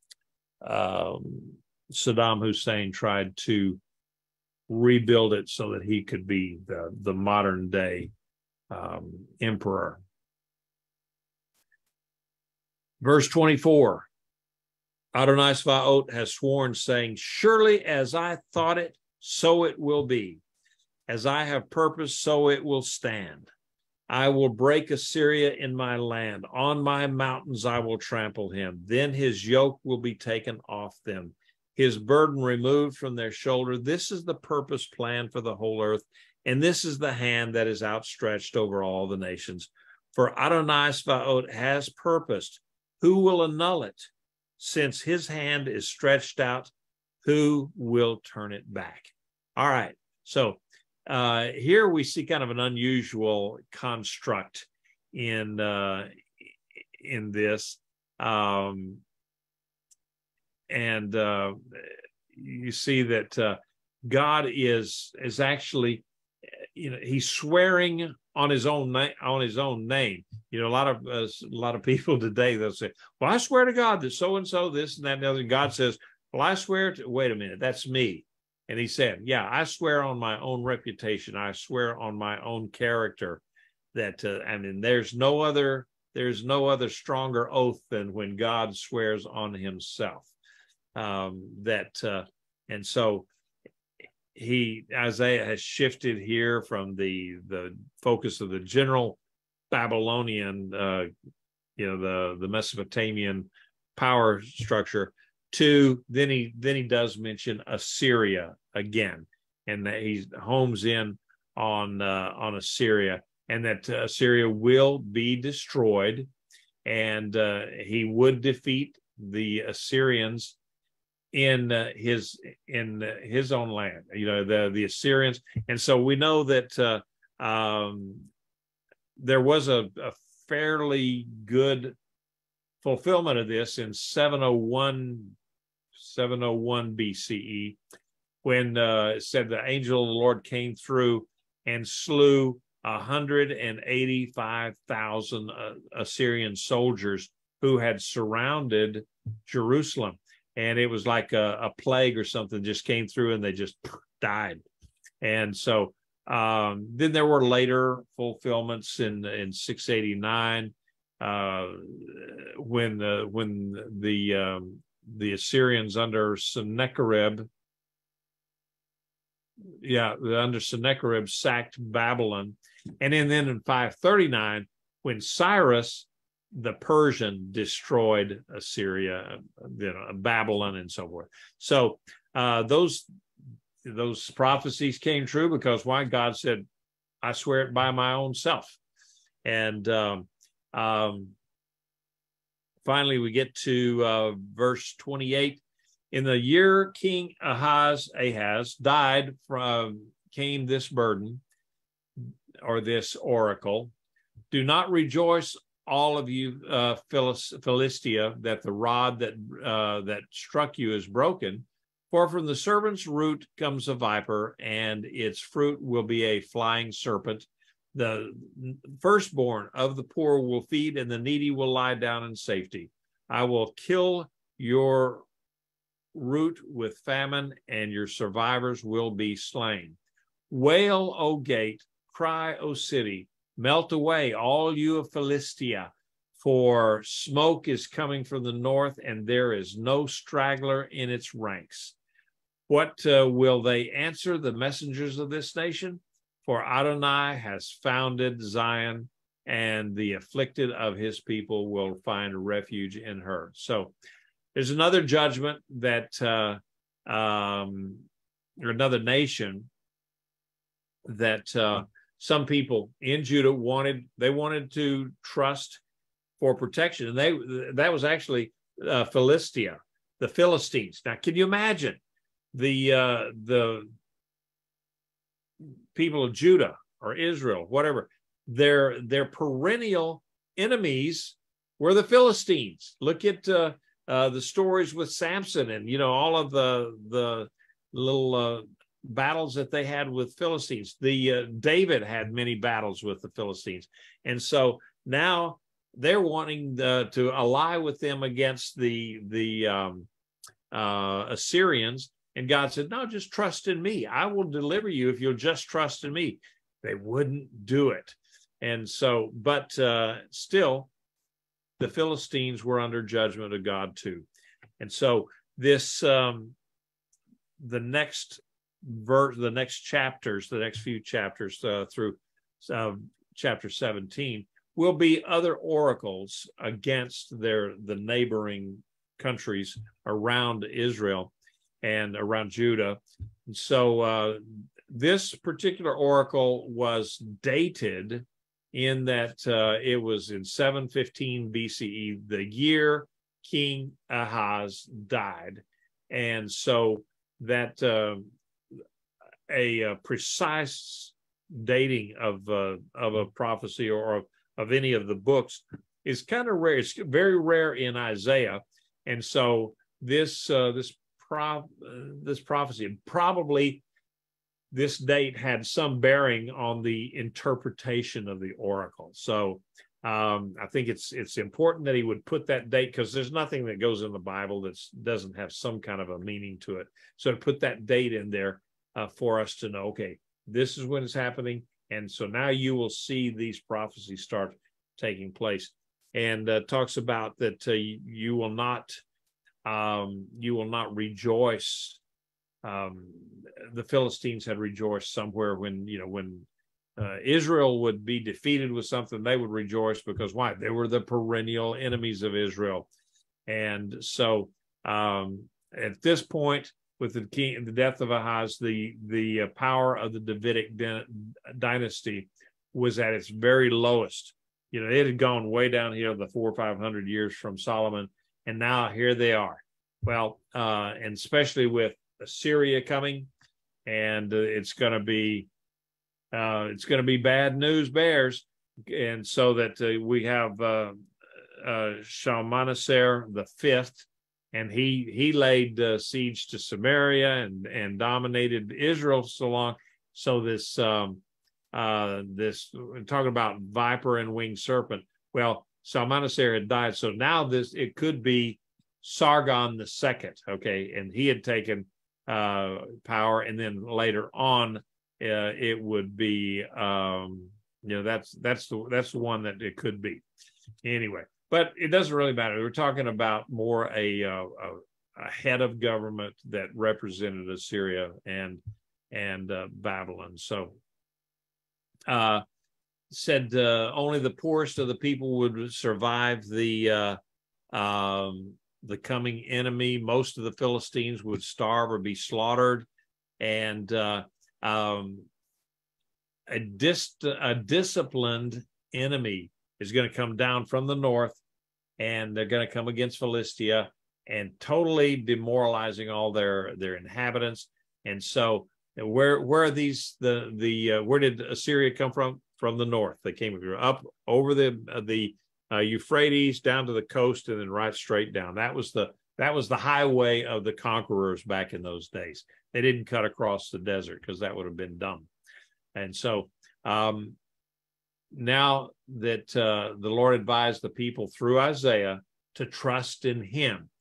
C: Hussein tried to rebuild it so that he could be the modern day emperor. Verse 24, Adonai Svaot has sworn, saying, surely as I thought it, so it will be. As I have purposed, so it will stand. I will break Assyria in my land. On my mountains I will trample him. Then his yoke will be taken off them, his burden removed from their shoulder. This is the purpose plan for the whole earth, and this is the hand that is outstretched over all the nations. For Adonai Svaot has purposed. Who will annul it? Since his hand is stretched out, who will turn it back? All right. So here we see kind of an unusual construct in this. You see that God is actually, he's swearing on his own name. A lot of people today, they'll say, well, I swear to God that so and so, this and that and the other. And God says, well, I swear to, wait a minute, that's me. And he said, yeah, I swear on my own reputation. I swear on my own character that, there's no other stronger oath than when God swears on himself. And so Isaiah has shifted here from the focus of the general Babylonian, the Mesopotamian power structure, to then he does mention Assyria again, and that he homes in on Assyria, and that Assyria will be destroyed, and he would defeat the Assyrians in his own land, the Assyrians. And so we know that there was a fairly good fulfillment of this in 701 BCE, when it said the angel of the Lord came through and slew 185,000 Assyrian soldiers who had surrounded Jerusalem. And it was like a plague or something just came through and they just died. And so then there were later fulfillments in 689 when the Assyrians under Sennacherib sacked Babylon. And then in 539, when Cyrus the Persian destroyed Assyria, Babylon, and so forth. So those prophecies came true because why? God said, "I swear it by my own self." And finally, we get to verse 28. In the year King Ahaz died, came this burden, or this oracle: "Do not rejoice, all of you, Philistia, that the rod that struck you is broken. For from the serpent's root comes a viper, and its fruit will be a flying serpent. The firstborn of the poor will feed, and the needy will lie down in safety. I will kill your root with famine, and your survivors will be slain. Wail, O gate, cry, O city, melt away, all you of Philistia, for smoke is coming from the north, and there is no straggler in its ranks." What will they answer the messengers of this nation? For Adonai has founded Zion, and the afflicted of his people will find refuge in her. So there's another judgment that, or another nation that some people in Judah wanted to trust for protection. And that was actually Philistia, the Philistines. Now, can you imagine the people of Judah or Israel, whatever, their perennial enemies were the Philistines. Look at the stories with Samson and, all of the little battles that they had with Philistines. David had many battles with the Philistines. And so now they're wanting to ally with them against the Assyrians. And God said, "No, just trust in me. I will deliver you if you'll just trust in me." They wouldn't do it. And so, but still, the Philistines were under judgment of God too. And so this, the next few chapters through chapter 17 will be other oracles against the neighboring countries around Israel and around Judah. And so this particular oracle was dated in that it was in 715 BCE, the year King Ahaz died. And so that a precise dating of a prophecy or of any of the books is kind of rare. It's very rare in Isaiah. And so this prophecy, probably this date had some bearing on the interpretation of the oracle. So I think it's important that he would put that date, because there's nothing that goes in the Bible that doesn't have some kind of a meaning to it. So to put that date in there for us to know, okay, this is when it's happening. And so now you will see these prophecies start taking place. And talks about that you will not rejoice. The Philistines had rejoiced somewhere when Israel would be defeated with something, they would rejoice because why? They were the perennial enemies of Israel. And so at this point, with the death of Ahaz, the power of the Davidic dynasty was at its very lowest. It had gone way down here the 400 or 500 years from Solomon, and now here they are. well, and especially with Assyria coming, and it's going to be bad news bears, and so that we have Shalmaneser the fifth, and he laid siege to Samaria and dominated Israel so long. So this talking about viper and winged serpent. Well, Shalmaneser had died, so now it could be Sargon the second. Okay, and he had taken power, and then later on it would be that's the one that it could be anyway. But it doesn't really matter. We're talking about more a head of government that represented Assyria and Babylon. So said only the poorest of the people would survive the coming enemy. Most of the Philistines would starve or be slaughtered, and a disciplined enemy is going to come down from the north, and they're going to come against Philistia and totally demoralizing all their inhabitants. And so where are these where did Assyria come from? From the north. They came up over the Euphrates down to the coast and then right straight down. That was the highway of the conquerors back in those days. They didn't cut across the desert because that would have been dumb. And so now that the Lord advised the people through Isaiah to trust in him,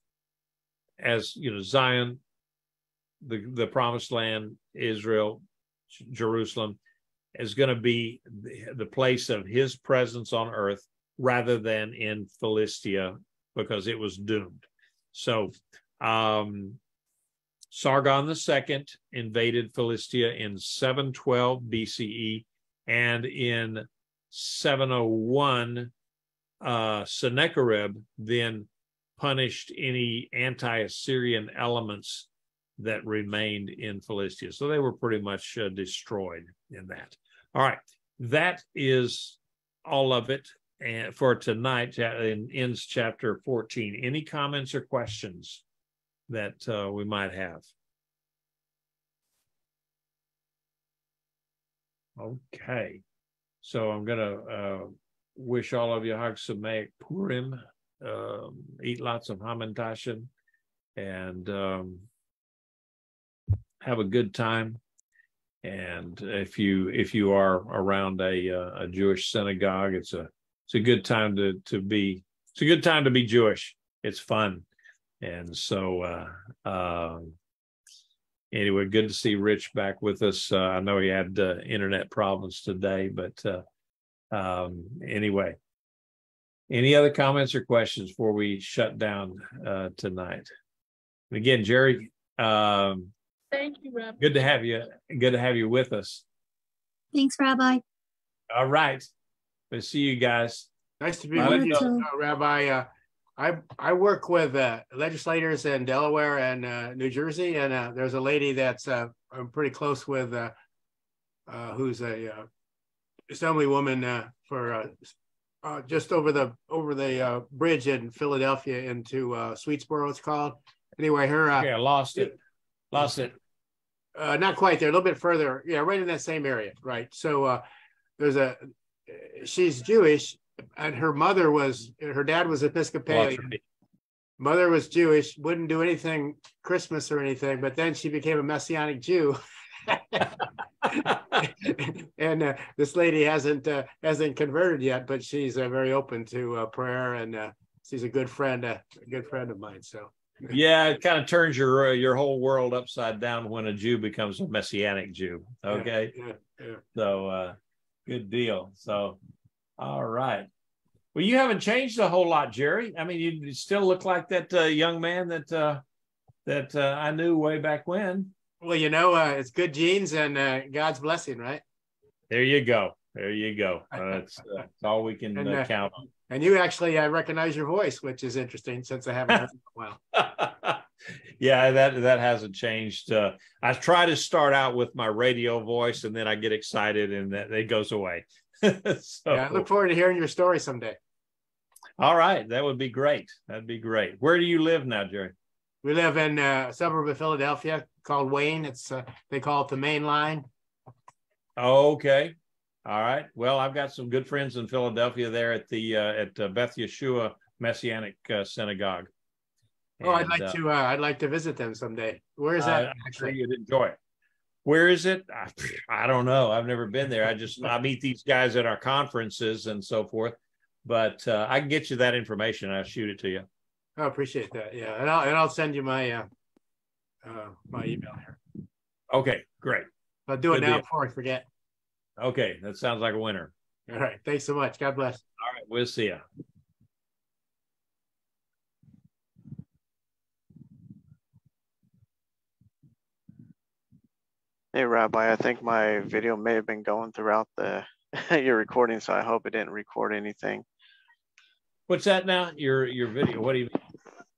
C: as Zion, the promised land, Israel, Jerusalem, is going to be the place of his presence on earth rather than in Philistia, because it was doomed. So Sargon II invaded Philistia in 712 BCE, and in 701 Sennacherib then punished any anti-Assyrian elements that remained in Philistia. So they were pretty much destroyed in that. All right, that is all of it for tonight, and ends chapter 14. Any comments or questions that we might have? Okay, so I'm going to wish all of you Hag Sameach Purim, eat lots of Hamantashen, and have a good time. And if you are around a Jewish synagogue, it's a good time to be Jewish. It's fun. And so anyway, good to see Rich back with us. I know he had internet problems today, but anyway, any other comments or questions before we shut down tonight? And again, Jerry,
F: thank you, Rabbi.
C: Good to have you. Good to have you with us.
A: Thanks, Rabbi.
C: All right. We'll see you guys.
E: Nice to be with you, Rabbi. I work with legislators in Delaware and New Jersey, and there's a lady that's I'm pretty close with, who's a assemblywoman for just over the bridge in Philadelphia into Sweetsboro, it's called. Anyway, her.
C: Okay, I lost it.
E: Not quite there, a little bit further. Yeah, right in that same area, right? So she's Jewish, and her dad was Episcopalian. Mother was Jewish, wouldn't do anything Christmas or anything, but then she became a Messianic Jew. And this lady hasn't converted yet, but she's very open to prayer, and she's a good friend of mine. So.
C: Yeah, it kind of turns your whole world upside down when a Jew becomes a Messianic Jew. Okay.
E: Yeah.
C: So good deal. So all right. Well, you haven't changed a whole lot, Jerry. I mean, you still look like that young man that I knew way back when.
E: Well, it's good genes and God's blessing, right?
C: There you go. That's all we can count on.
E: And you actually recognize your voice, which is interesting since I haven't heard it in a while.
C: Yeah, that hasn't changed. I try to start out with my radio voice, and then I get excited, and that it goes away. So,
E: yeah, I look forward to hearing your story someday.
C: All right, that would be great. That'd be great. Where do you live now, Jerry?
E: We live in a suburb of Philadelphia called Wayne. It's they call it the Main Line.
C: Okay. All right. Well, I've got some good friends in Philadelphia there at the Beth Yeshua Messianic Synagogue.
E: Oh, I'd like to visit them someday. Where is that?
C: I'm sure you'd enjoy it. Where is it? I don't know. I've never been there. I meet these guys at our conferences and so forth. But I can get you that information. I'll shoot it to you.
E: I appreciate that. Yeah, and I'll send you my my email here.
C: Okay, great.
E: I'll do it now before I forget.
C: Okay, that sounds like a winner.
E: All right. Thanks so much. God bless.
C: All right, we'll see you.
B: Hey, Rabbi, I think my video may have been going throughout your recording, so I hope it didn't record anything.
C: What's that now? Your video? What do you mean?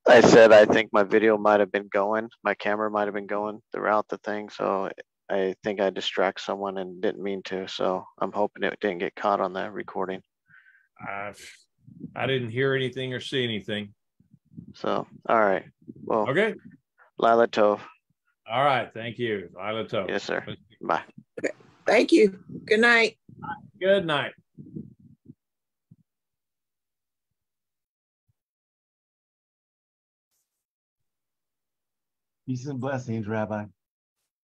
B: I said I think my video might have been going. My camera might have been going throughout the thing, so I think I distract someone and didn't mean to. So I'm hoping it didn't get caught on that recording.
C: I didn't hear anything or see anything.
B: So, all right. Well,
C: okay.
B: Lila Tov.
C: All right. Thank you. Lila Tov.
B: Yes, sir. Bye.
D: Okay. Thank you. Good night.
C: Good night.
G: Peace and blessings, Rabbi.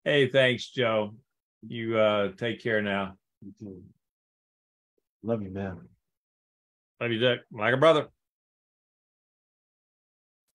C: Hey, thanks, Joe. You take care now.
G: You too. Love you, man.
C: Love you, Dick. Like a brother.